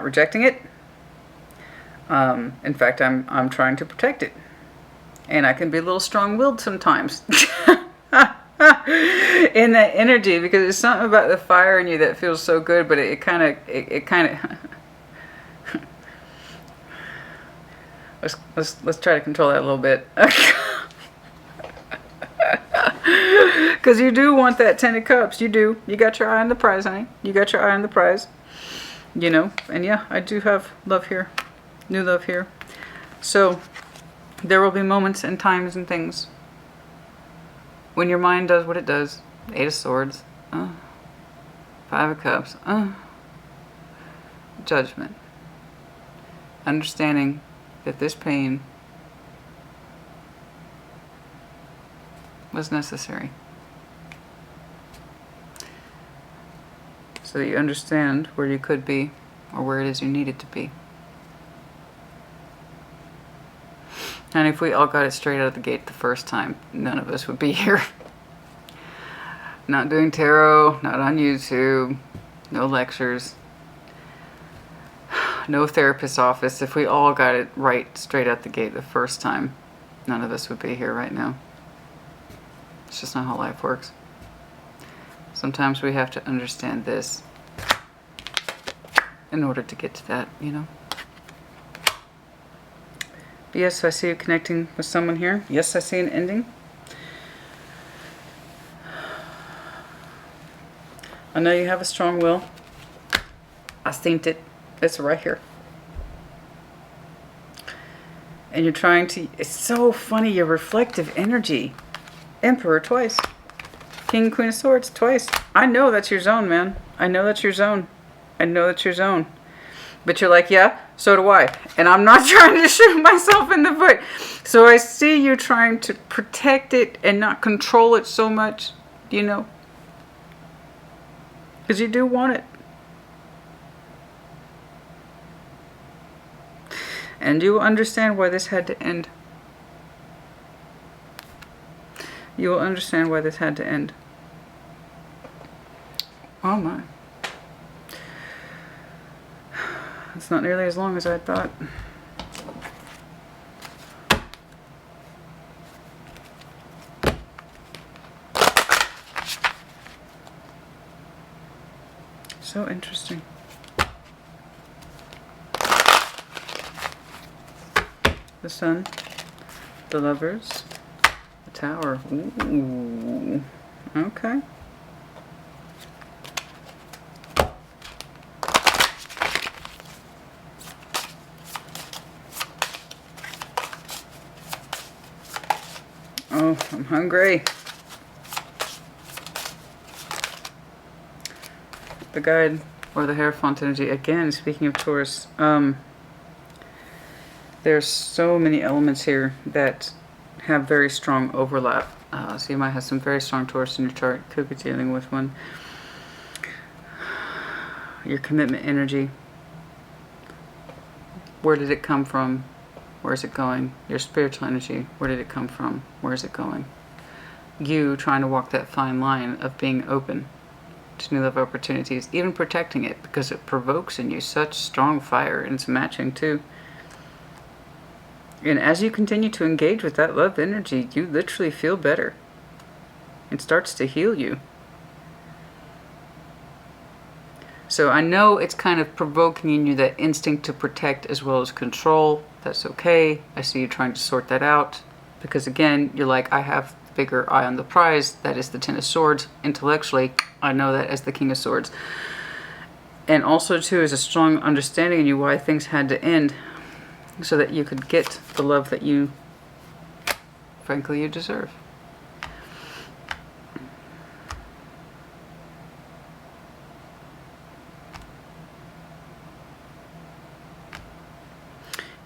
rejecting it. In fact, I'm trying to protect it. And I can be a little strong-willed sometimes. In that energy, because there's something about the fire in you that feels so good, but it kind of let's try to control that a little bit. Because you do want that Ten of Cups. You do. You got your eye on the prize, honey. You got your eye on the prize. You know, and yeah, I do have love here, new love here. So there will be moments and times and things when your mind does what it does. Eight of Swords, Five of Cups, Judgment. Understanding that this pain was necessary. So that you understand where you could be, or where it is you needed to be. And if we all got it straight out of the gate the first time, none of us would be here. Not doing tarot, not on YouTube, no lectures, no therapist's office. If we all got it right straight out the gate the first time, none of us would be here right now. It's just not how life works. Sometimes we have to understand this in order to get to that, you know. But yes, I see you connecting with someone here. Yes, I see an ending. I know you have a strong will. I seen it. It's right here. And you're trying to... It's so funny, your reflective energy. Emperor twice. King, Queen of Swords twice. I know that's your zone, man. I know that's your zone. I know that's your zone. But you're like, yeah, so do I. And I'm not trying to shoot myself in the foot. So I see you trying to protect it and not control it so much, you know. Because you do want it. And you will understand why this had to end. You will understand why this had to end. Oh my. It's not nearly as long as I thought. So interesting. The Sun, the Lovers, the Tower. Ooh. Okay. Oh, I'm hungry. The Guide, or the Hierophant energy. Again, speaking of Taurus, there's so many elements here that have very strong overlap. So you might have some very strong Taurus in your chart. Could be dealing with one. Your commitment energy. Where did it come from? Where is it going? Your spiritual energy. Where did it come from? Where is it going? You trying to walk that fine line of being open to new love opportunities, even protecting it, because it provokes in you such strong fire, and it's matching too. And as you continue to engage with that love energy, you literally feel better. It starts to heal you. So I know it's kind of provoking in you that instinct to protect as well as control. That's okay. I see you trying to sort that out. Because again, you're like, I have the bigger eye on the prize. That is the Ten of Swords. Intellectually, I know that as the King of Swords. And also too is a strong understanding in you why things had to end. So that you could get the love that you, frankly, you deserve.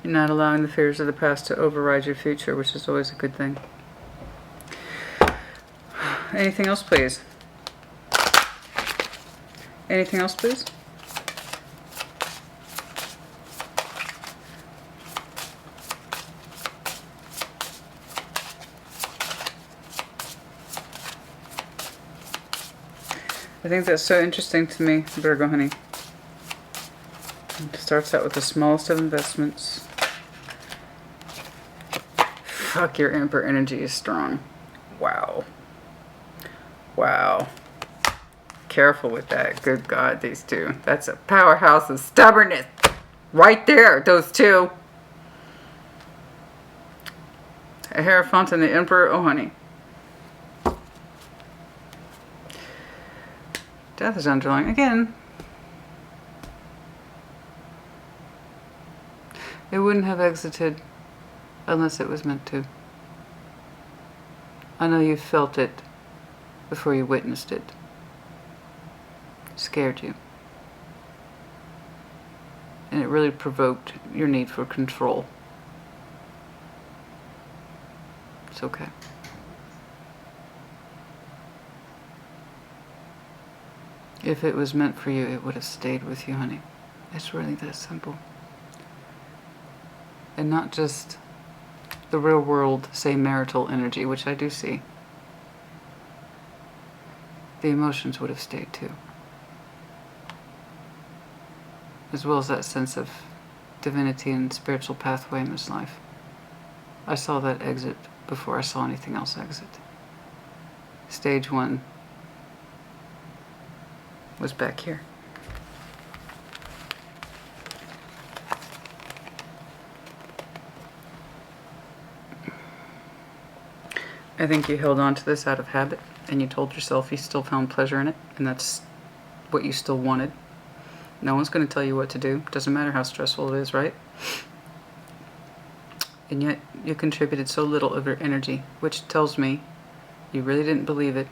You're not allowing the fears of the past to override your future, which is always a good thing. Anything else, please? Anything else, please? I think that's so interesting to me, Virgo, honey. It starts out with the smallest of investments. Fuck, your Emperor energy is strong. Wow. Wow. Careful with that. Good God, these two. That's a powerhouse of stubbornness. Right there, those two. A Hierophant and the Emperor. Oh, honey. Death is underlying. Again, it wouldn't have exited unless it was meant to. I know you felt it before you witnessed it. It scared you. And it really provoked your need for control. It's okay. If it was meant for you, it would have stayed with you, honey. It's really that simple. And not just the real world, say, marital energy, which I do see. The emotions would have stayed too. As well as that sense of divinity and spiritual pathway in this life. I saw that exit before I saw anything else exit. Stage one was back here. I think you held on to this out of habit, and you told yourself you still found pleasure in it, and that's what you still wanted. No one's going to tell you what to do. Doesn't matter how stressful it is, right? And yet you contributed so little of your energy, which tells me you really didn't believe it.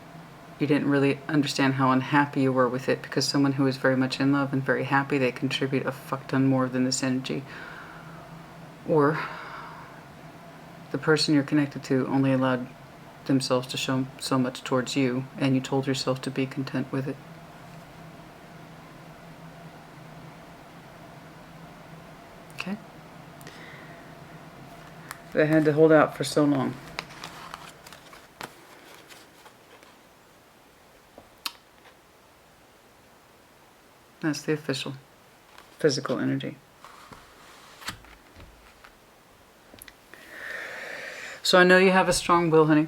You didn't really understand how unhappy you were with it, because someone who is very much in love and very happy, they contribute a fuck ton more than this energy. Or the person you're connected to only allowed themselves to show so much towards you, and you told yourself to be content with it. Okay? They had to hold out for so long. That's the official physical energy. So I know you have a strong will, honey.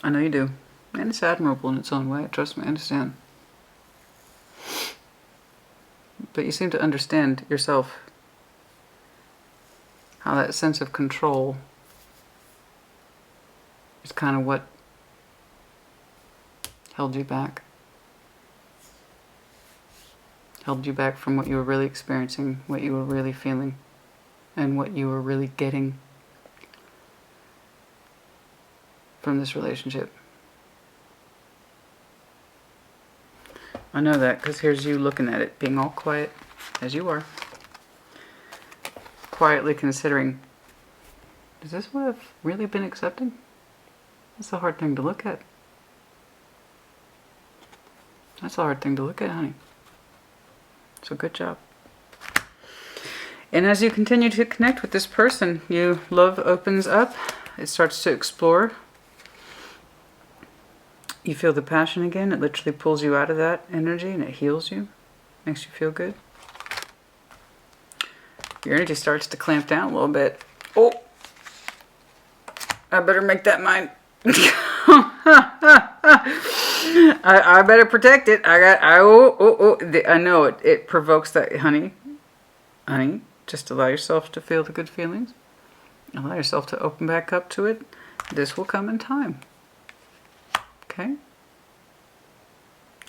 I know you do. And it's admirable in its own way. Trust me, I understand. But you seem to understand yourself how that sense of control is kind of what held you back. Held you back from what you were really experiencing, what you were really feeling, and what you were really getting from this relationship. I know that because here's you looking at it, being all quiet, as you are. Quietly considering, is this what I've really been accepting? That's a hard thing to look at. That's a hard thing to look at, honey. So good job. And as you continue to connect with this person, love opens up. It starts to explore. You feel the passion again. It literally pulls you out of that energy and it heals you. Makes you feel good. Your energy starts to clamp down a little bit. Oh, I better make that mine. I better protect it. I know it. It provokes that, honey. Honey, just allow yourself to feel the good feelings. Allow yourself to open back up to it. This will come in time. Okay?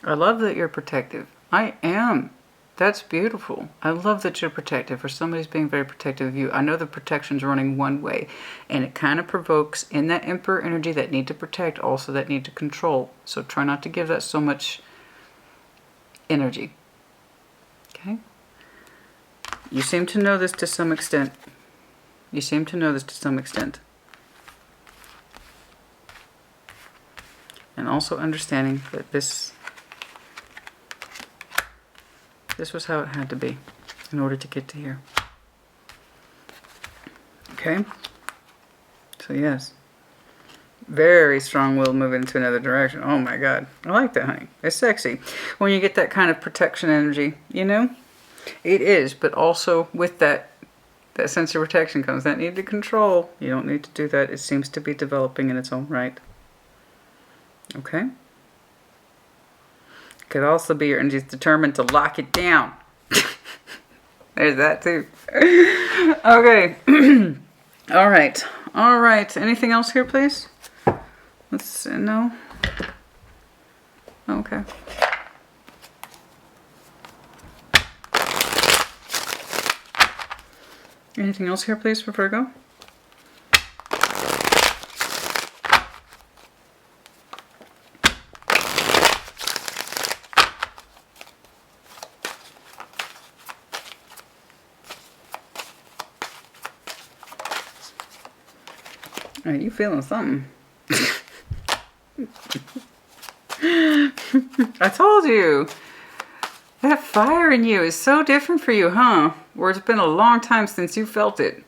I love that you're protective. I am. That's beautiful. I love that you're protective, or somebody's being very protective of you. I know the protection's running one way, and it kind of provokes in that Emperor energy that need to protect, also that need to control. So try not to give that so much energy. Okay? You seem to know this to some extent. You seem to know this to some extent. And also understanding that this was how it had to be in order to get to here. Okay? So yes. Very strong-willed moving into another direction. Oh my God. I like that, honey. It's sexy. When you get that kind of protection energy, you know? It is, but also with that sense of protection comes that need to control. You don't need to do that. It seems to be developing in its own right. Okay? Could also be your energy's determined to lock it down. There's that too. Okay. All right. All right. Anything else here, please? Let's no. Okay. Anything else here, please, for Virgo? Are you feeling something? I told you. That fire in you is so different for you, huh? Or it's been a long time since you felt it.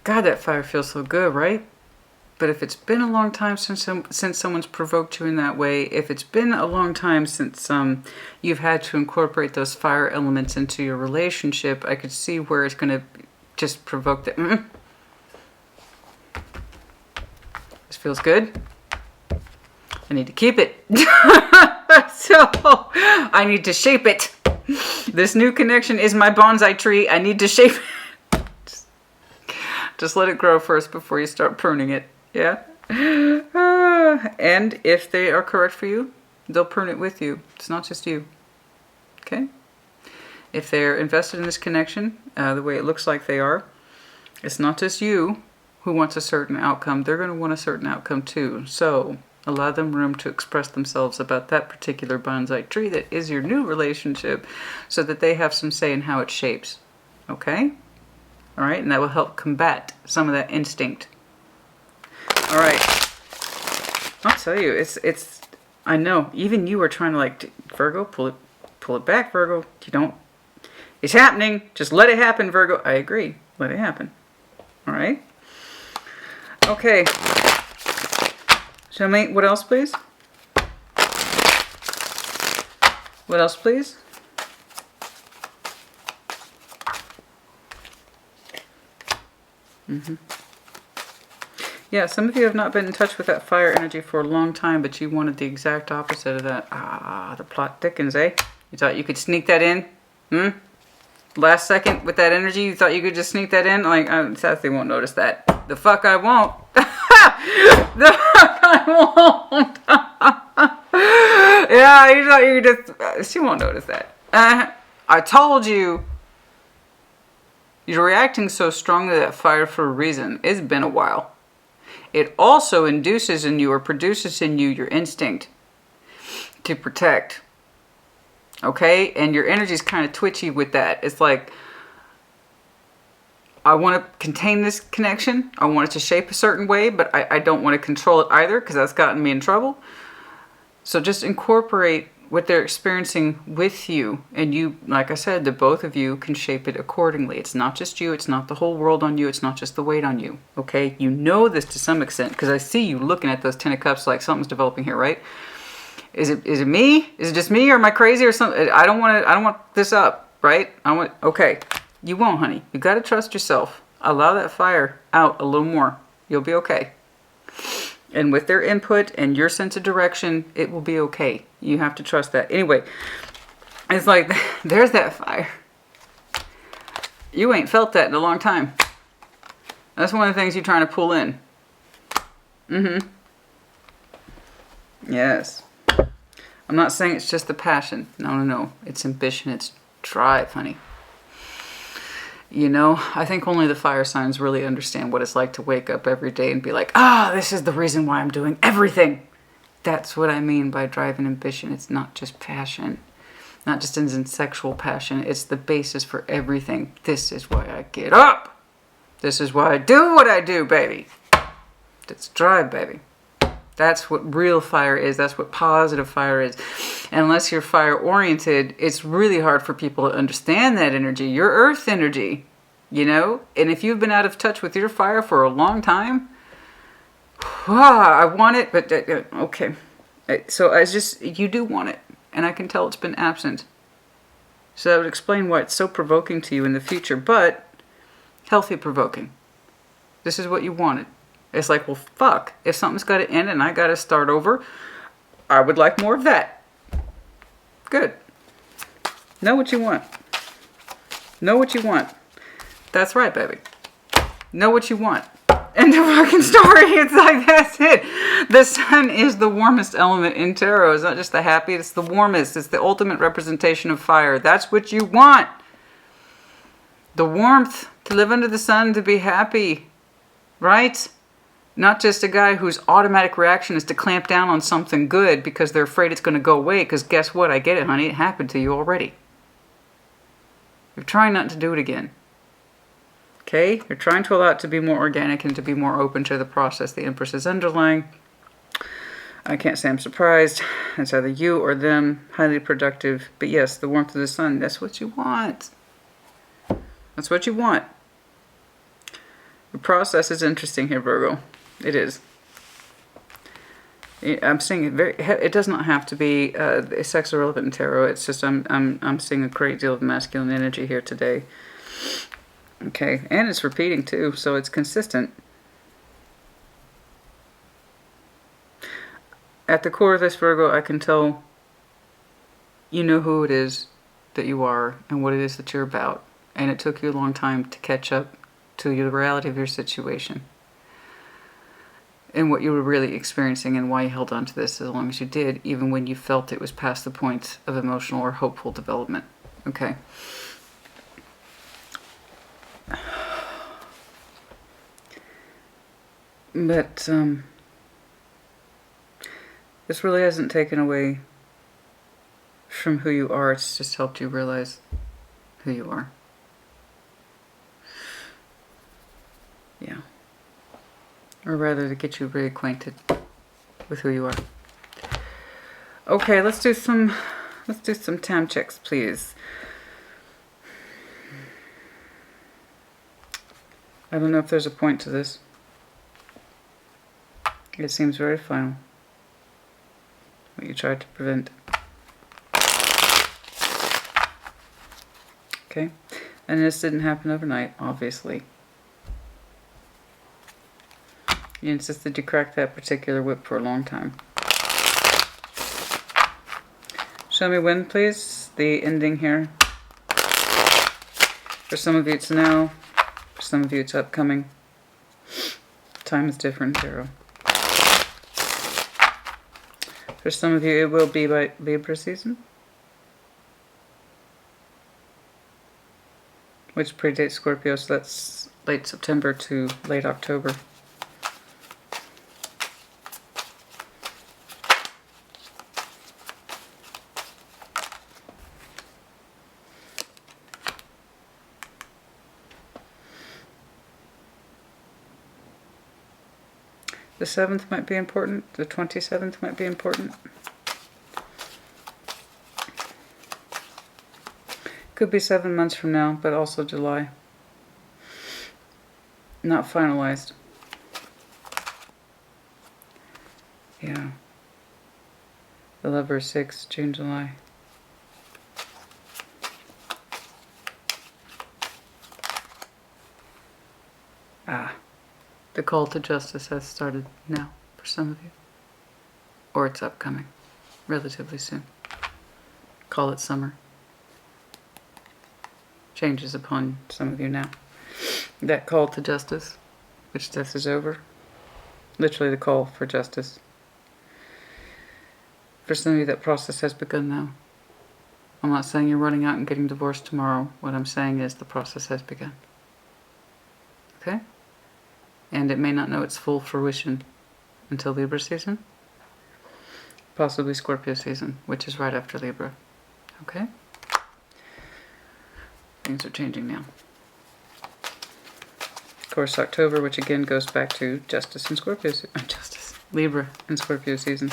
God, that fire feels so good, right? But if it's been a long time since someone's provoked you in that way, if it's been a long time since you've had to incorporate those fire elements into your relationship, I could see where it's going to just provoke that. This feels good. I need to keep it. So I need to shape it. This new connection is my bonsai tree. I need to shape it. Just let it grow first before you start pruning it. Yeah. And if they are correct for you, they'll prune it with you. It's not just you. Okay? If they're invested in this connection, the way it looks like they are, it's not just you who wants a certain outcome. They're going to want a certain outcome too. So allow them room to express themselves about that particular bonsai tree that is your new relationship so that they have some say in how it shapes. Okay? All right? And that will help combat some of that instinct. All right. I'll tell you, it's I know, even you are trying to like, Virgo, pull it back, Virgo. You don't, it's happening. Just let it happen, Virgo. I agree. Let it happen. All right? Okay. Show me, what else, please? What else, please? Yeah, some of you have not been in touch with that fire energy for a long time, but you wanted the exact opposite of that. Ah, the plot thickens, eh? You thought you could sneak that in? Last second with that energy, you thought you could just sneak that in? Like, Sassy won't notice that. The fuck I won't. The fuck I won't. Yeah, you thought you could just... she won't notice that. I told you. You're reacting so strongly to that fire for a reason. It's been a while. It also induces in you or produces in you your instinct to protect. Okay? And your energy is kind of twitchy with that. It's like, I want to contain this connection. I want it to shape a certain way, but I don't want to control it either because that's gotten me in trouble. So just incorporate what they're experiencing with you. And you, like I said, the both of you can shape it accordingly. It's not just you. It's not the whole world on you. It's not just the weight on you. Okay? You know this to some extent because I see you looking at those 10 of cups like something's developing here, right? Is it me? Is it just me, or am I crazy or something? I don't want this up, right? Okay. You won't, honey. You got to trust yourself. Allow that fire out a little more. You'll be okay. And with their input and your sense of direction, it will be okay. You have to trust that. Anyway, it's like, there's that fire. You ain't felt that in a long time. That's one of the things you're trying to pull in. Mm-hmm. Yes. I'm not saying it's just the passion. No. It's ambition. It's drive, honey. You know, I think only the fire signs really understand what it's like to wake up every day and be like, this is the reason why I'm doing everything. That's what I mean by drive and ambition. It's not just passion. Not just in sexual passion. It's the basis for everything. This is why I get up. This is why I do what I do, baby. It's drive, baby. That's what real fire is. That's what positive fire is. And unless you're fire oriented, it's really hard for people to understand that energy. Your earth energy, you know? And if you've been out of touch with your fire for a long time, I want it, but okay. So you do want it. And I can tell it's been absent. So that would explain why it's so provoking to you in the future, but healthy provoking. This is what you wanted. It's like, well, fuck. If something's got to end and I got to start over, I would like more of that. Good. Know what you want. Know what you want. That's right, baby. Know what you want. End of fucking story. It's like, that's it. The sun is the warmest element in tarot. It's not just the happy, it's the warmest. It's the ultimate representation of fire. That's what you want. The warmth, to live under the sun, to be happy. Right? Not just a guy whose automatic reaction is to clamp down on something good because they're afraid it's going to go away. Because guess what? I get it, honey. It happened to you already. You're trying not to do it again. Okay? You're trying to allow it to be more organic and to be more open to the process the Empress is underlying. I can't say I'm surprised. It's either you or them. Highly productive. But yes, the warmth of the sun, that's what you want. That's what you want. The process is interesting here, Virgo. It is. I'm seeing it does not have to be sex irrelevant in tarot. It's just I'm seeing a great deal of masculine energy here today. Okay, and it's repeating too, so it's consistent. At the core of this, Virgo, I can tell you know who it is that you are and what it is that you're about. And it took you a long time to catch up to the reality of your situation and what you were really experiencing and why you held on to this as long as you did, even when you felt it was past the point of emotional or hopeful development. Okay. But this really hasn't taken away from who you are. It's just helped you realize who you are. Yeah. Or rather, to get you reacquainted with who you are. Okay, let's do some time checks, please. I don't know if there's a point to this. It seems very final. What you tried to prevent. Okay? And this didn't happen overnight, obviously. You insisted you crack that particular whip for a long time. Show me when, please. The ending here. For some of you it's now. For some of you it's upcoming. Time is different, Tarot. For some of you it will be by Libra season, which predates Scorpio, so that's late September to late October. The 7th might be important. The 27th might be important. Could be 7 months from now, but also July. Not finalized. Yeah. The Lover 6, June, July. The call to justice has started now for some of you. Or it's upcoming relatively soon. Call it summer. Changes upon some of you now. That call to justice, which death is over. Literally the call for justice. For some of you, that process has begun now. I'm not saying you're running out and getting divorced tomorrow. What I'm saying is the process has begun. Okay? And it may not know its full fruition until Libra season. Possibly Scorpio season, which is right after Libra. Okay? Things are changing now. Of course, October, which again goes back to Justice and Scorpio Libra and Scorpio season.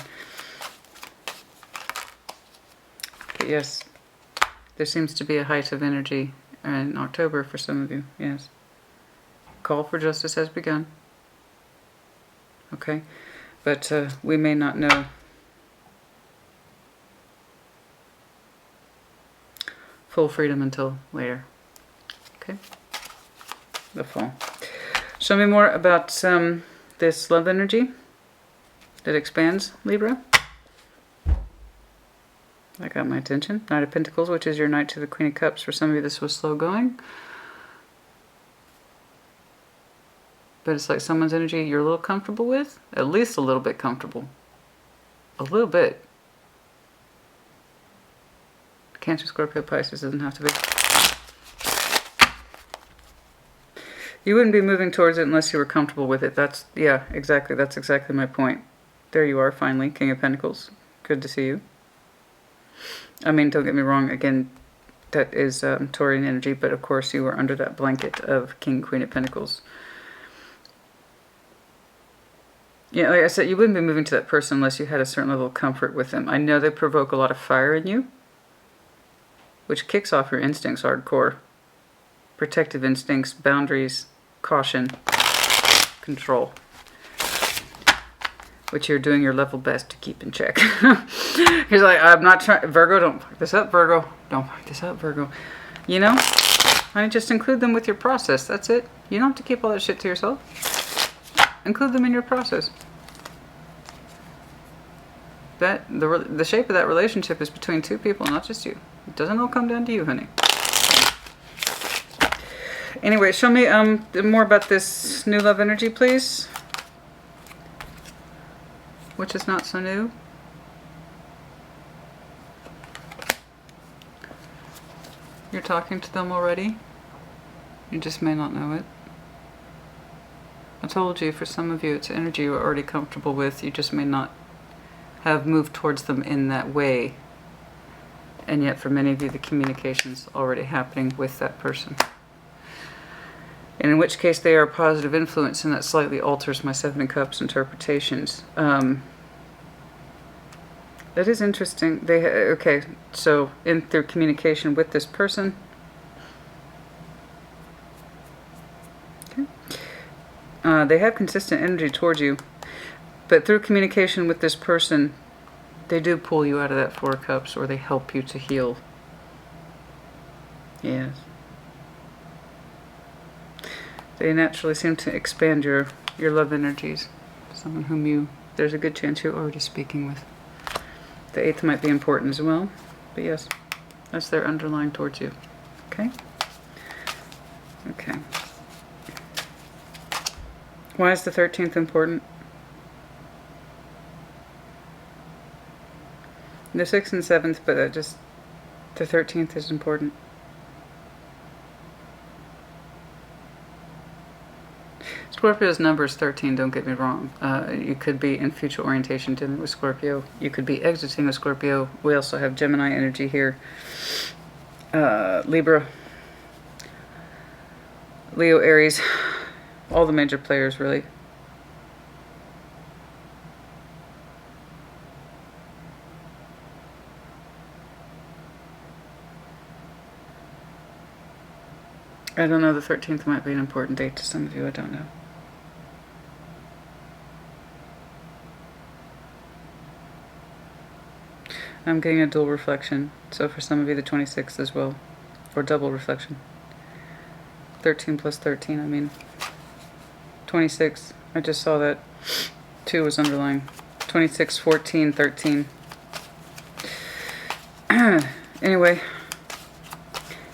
But yes, there seems to be a height of energy in October for some of you, yes. Call for justice has begun. Okay? But we may not know full freedom until later. Okay? The fall. Show me more about this love energy that expands, Libra. That got my attention. Knight of Pentacles, which is your Knight to the Queen of Cups. For some of you, this was slow going. But it's like someone's energy you're a little comfortable with. At least a little bit comfortable. A little bit. Cancer, Scorpio, Pisces doesn't have to be. You wouldn't be moving towards it unless you were comfortable with it. That's, yeah, exactly. That's exactly my point. There you are, finally. King of Pentacles. Good to see you. I mean, don't get me wrong. Again, that is Taurian energy. But, of course, you are under that blanket of King, Queen of Pentacles. Yeah, like I said, you wouldn't be moving to that person unless you had a certain level of comfort with them. I know they provoke a lot of fire in you, which kicks off your instincts hardcore. Protective instincts, boundaries, caution, control. Which you're doing your level best to keep in check. He's like, I'm not trying, Virgo, don't fuck this up, Virgo. Don't fuck this up, Virgo. You know? I just include them with your process, that's it. You don't have to keep all that shit to yourself. Include them in your process. That the shape of that relationship is between two people, not just you. It doesn't all come down to you, honey. Anyway, show me more about this new love energy, please. Which is not so new. You're talking to them already. You just may not know it. I told you, for some of you, it's energy you're already comfortable with. You just may not have moved towards them in that way. And yet, for many of you, the communication's already happening with that person. And in which case, they are a positive influence, and that slightly alters my Seven of Cups interpretations. That is interesting. Okay, so through communication with this person. Okay. They have consistent energy towards you, but through communication with this person, they do pull you out of that Four of Cups, or they help you to heal. Yes. They naturally seem to expand your love energies. Someone whom there's a good chance you're already speaking with. The Eighth might be important as well, but yes, that's their underlying towards you. Okay? Okay. Why is the 13th important? The 6th and 7th, but the 13th is important. Scorpio's number is 13, don't get me wrong. You could be in future orientation dealing with Scorpio. You could be exiting a Scorpio. We also have Gemini energy here. Libra. Leo, Aries. All the major players, really. I don't know, the 13th might be an important date to some of you, I don't know. I'm getting a dual reflection, so for some of you the 26th as well, or double reflection. 13 plus 13, I mean. 26, I just saw that. 2 was underlying. 26, 14, 13. Anyway,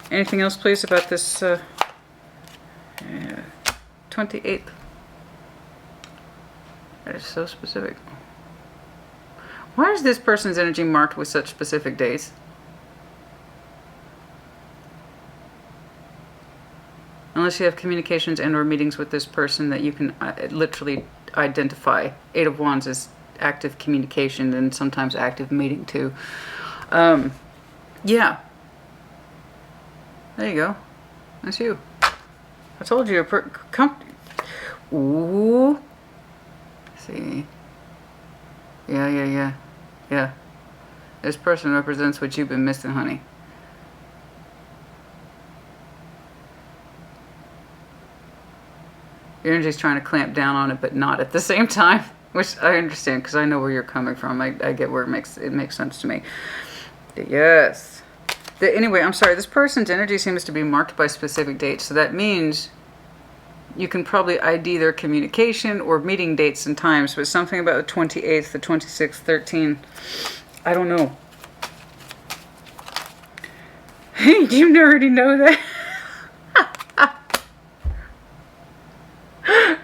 anything else please about this 28th? That is so specific. Why is this person's energy marked with such specific dates? Unless you have communications and or meetings with this person that you can literally identify. 8 of Wands is active communication and sometimes active meeting too. Yeah. There you go. That's you. I told you. Ooh. See. Yeah. This person represents what you've been missing, honey. Your energy's trying to clamp down on it, but not at the same time, which I understand because I know where you're coming from. I get where it makes sense to me. Yes. Anyway, I'm sorry. This person's energy seems to be marked by specific dates, so that means you can probably ID their communication or meeting dates and times, but something about the 28th, the 26th, 13. I don't know. Hey, do you already know that?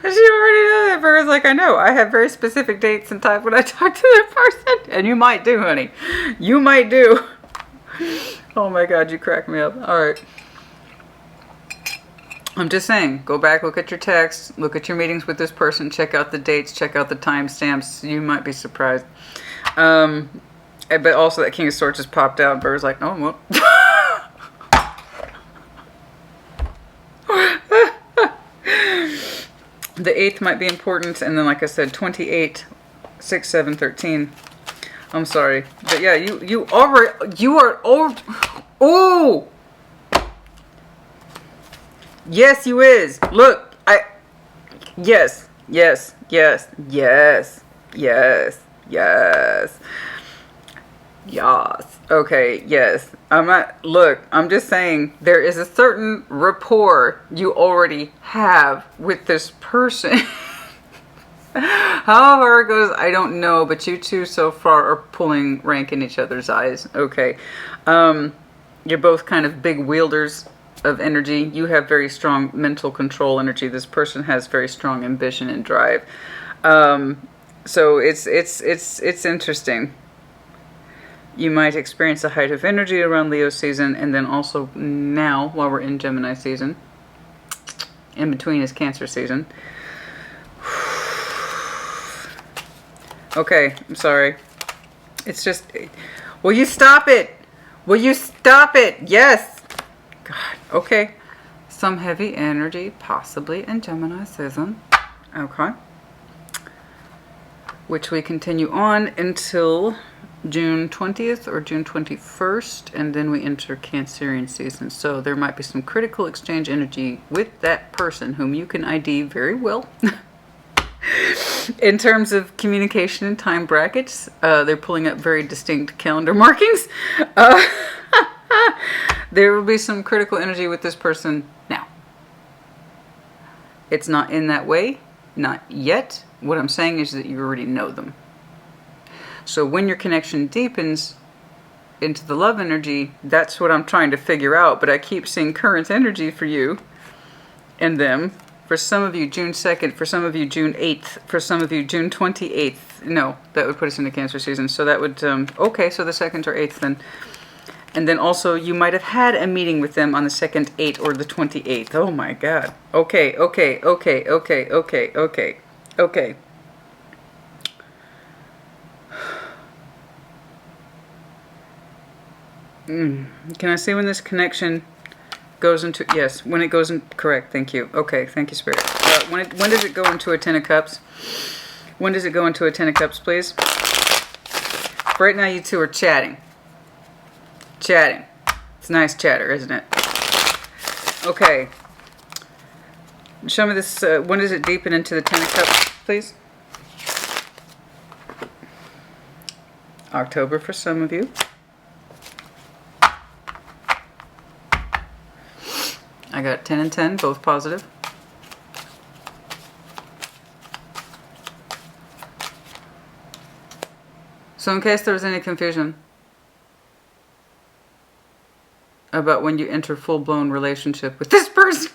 She already know that. Virgo's like, I know. I have very specific dates and times when I talk to that person. And you might do, honey. You might do. Oh my God, you crack me up. All right. I'm just saying, go back, look at your texts, look at your meetings with this person, check out the dates, check out the timestamps. You might be surprised. But also that King of Swords just popped out. Bird's like, oh, well. The 8th might be important. And then, like I said, 28, 6, 7, 13. I'm sorry. But yeah, you are over. Oh! Yes, you is. Look, yes. Okay, yes. I'm just saying there is a certain rapport you already have with this person. How far it goes, I don't know, but you two so far are pulling rank in each other's eyes. Okay. You're both kind of big wielders of energy. You have very strong mental control energy. This person has very strong ambition and drive. So it's interesting. You might experience a height of energy around Leo season, and then also now, while we're in Gemini season, in between is Cancer season. Okay, I'm sorry. It's just, will you stop it? Will you stop it? Yes. God, okay. Some heavy energy, possibly in Gemini season. Okay. Which we continue on until June 20th or June 21st, and then we enter Cancerian season. So there might be some critical exchange energy with that person whom you can ID very well. In terms of communication and time brackets, they're pulling up very distinct calendar markings. There will be some critical energy with this person now. It's not in that way, not yet. What I'm saying is that you already know them. So when your connection deepens into the love energy, that's what I'm trying to figure out. But I keep seeing current energy for you and them. For some of you, June 2nd. For some of you, June 8th. For some of you, June 28th. No, that would put us into Cancer season. So that would, okay, so the 2nd or 8th then. And then also, you might have had a meeting with them on the 2nd, 8th, or the 28th. Oh my God. Okay. Can I see when this connection goes into, yes, when it goes in, correct, thank you. Okay, thank you, Spirit. When does it go into a 10 of Cups? When does it go into a 10 of Cups, please? Right now, you two are chatting. It's nice chatter, isn't it? Okay, Show me this. When does it deepen into the Ten of Cups, please? October for some of you. I got 10 and 10, both positive. So in case there was any confusion about when you enter full-blown relationship with this person,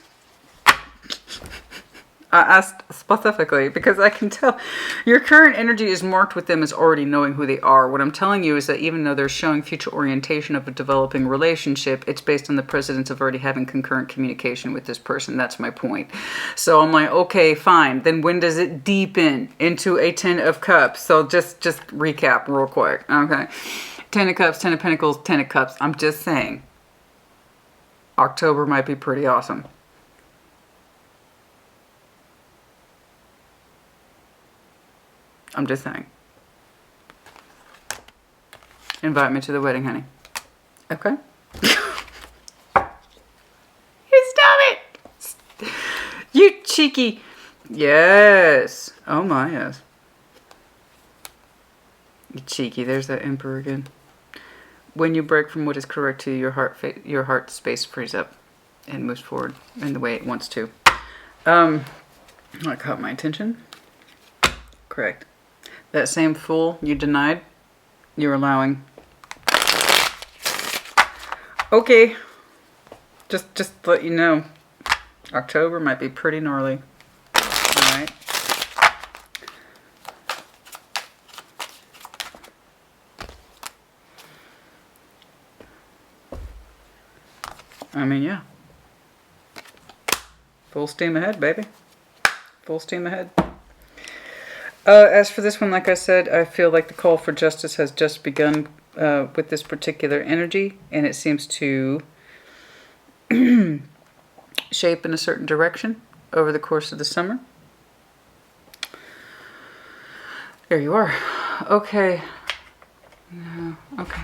I asked specifically because I can tell your current energy is marked with them as already knowing who they are. What I'm telling you is that even though they're showing future orientation of a developing relationship, it's based on the precedence of already having concurrent communication with this person. That's my point. So I'm like, okay, fine. Then when does it deepen into a 10 of Cups? So just recap real quick. Okay. 10 of Cups, 10 of Pentacles, 10 of Cups. I'm just saying October might be pretty awesome. I'm just saying. Invite me to the wedding, honey. Okay? You stop it! You cheeky. Yes. Oh my, yes. You cheeky. There's that Emperor again. When you break from what is correct to you, your heart space frees up and moves forward in the way it wants to. That caught my attention. Correct. That same fool you denied, you're allowing. Okay. Just to let you know, October might be pretty gnarly. Alright. I mean, yeah. Full steam ahead, baby. Full steam ahead. As for this one, like I said, I feel like the call for justice has just begun with this particular energy, and it seems to shape in a certain direction over the course of the summer. There you are. Okay. No. Okay.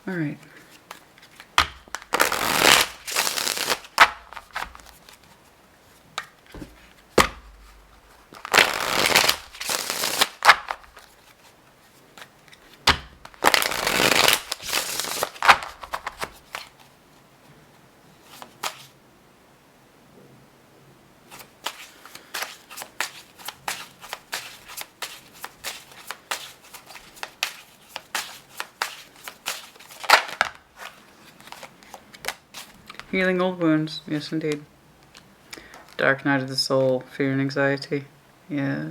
All right. Healing old wounds. Yes, indeed. Dark night of the soul. Fear and anxiety. Yes.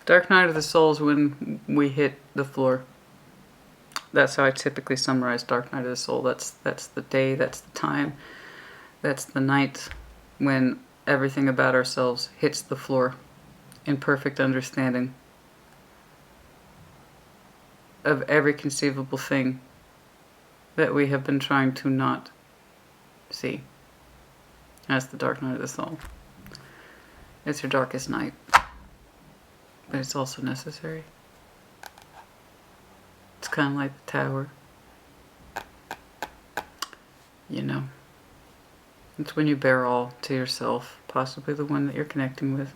Dark night of the soul is when we hit the floor. That's how I typically summarize dark night of the soul. That's the day. That's the time. That's the night when everything about ourselves hits the floor in perfect understanding of every conceivable thing that we have been trying to not see. That's the dark night of the soul. It's your darkest night, but it's also necessary. It's kind of like the tower. You know, it's when you bear all to yourself, possibly the one that you're connecting with.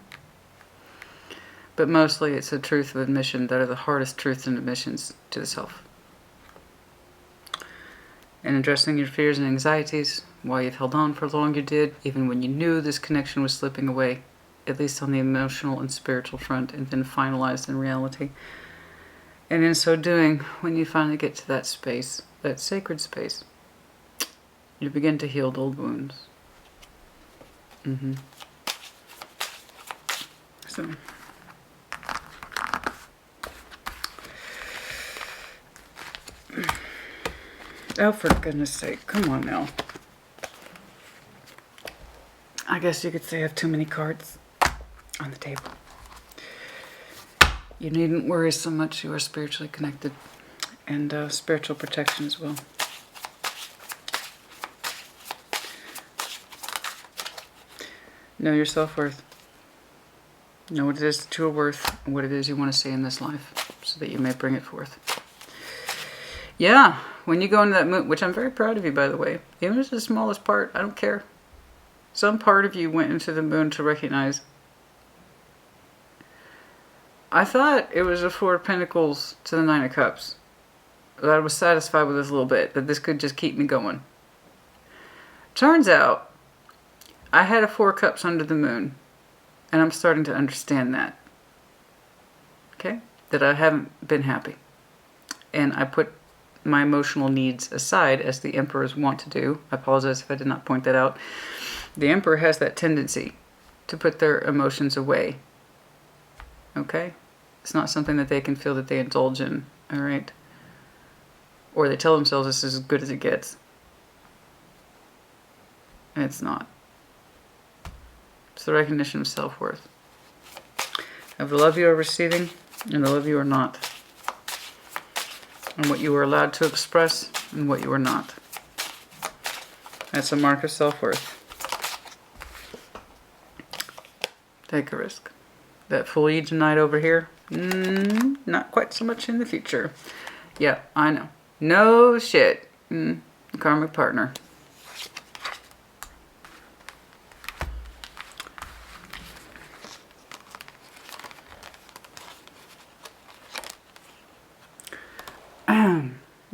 But mostly it's a truth of admission that are the hardest truths and admissions to the self. And addressing your fears and anxieties, why you've held on for as long you did, even when you knew this connection was slipping away, at least on the emotional and spiritual front, and then finalized in reality. And in so doing, when you finally get to that space, that sacred space, you begin to heal old wounds. So... oh, for goodness sake, come on now. I guess you could say I have too many cards on the table. You needn't worry so much. You are spiritually connected, and spiritual protection as well. Know your self-worth. Know what it is that you are worth, and what it is you want to see in this life, so that you may bring it forth. Yeah, when you go into that moon, which I'm very proud of you, by the way. Even if it's the smallest part, I don't care. Some part of you went into the moon to recognize, I thought it was a Four of Pentacles to the Nine of Cups. I was satisfied with this a little bit, that this could just keep me going. Turns out, I had a Four of Cups under the moon, and I'm starting to understand that. Okay? That I haven't been happy. And I put my emotional needs aside, as the Emperors want to do. I apologize if I did not point that out. The Emperor has that tendency to put their emotions away. Okay? It's not something that they can feel that they indulge in. Alright? Or they tell themselves this is as good as it gets. And it's not. It's the recognition of self-worth. Of the love you are receiving and the love you are not. And what you are allowed to express and what you are not. That's a mark of self-worth. Take a risk. That full Age night over here, not quite so much in the future. Yeah, I know. No shit. Karmic partner.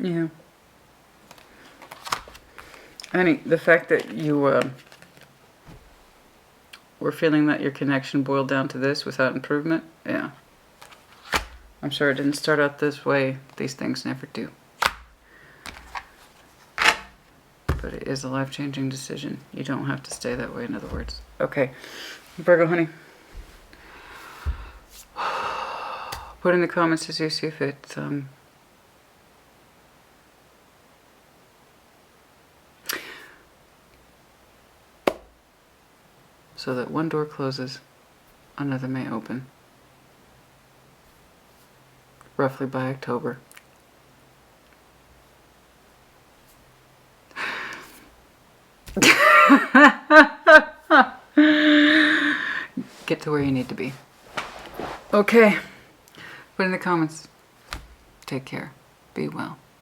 Yeah. Honey, the fact that you were feeling that your connection boiled down to this without improvement, yeah. I'm sure it didn't start out this way. These things never do. But it is a life-changing decision. You don't have to stay that way, in other words. Okay. Virgo, honey. Put in the comments as you see fit. So that one door closes, another may open. Roughly by October. Get to where you need to be. Okay. Put in the comments. Take care. Be well.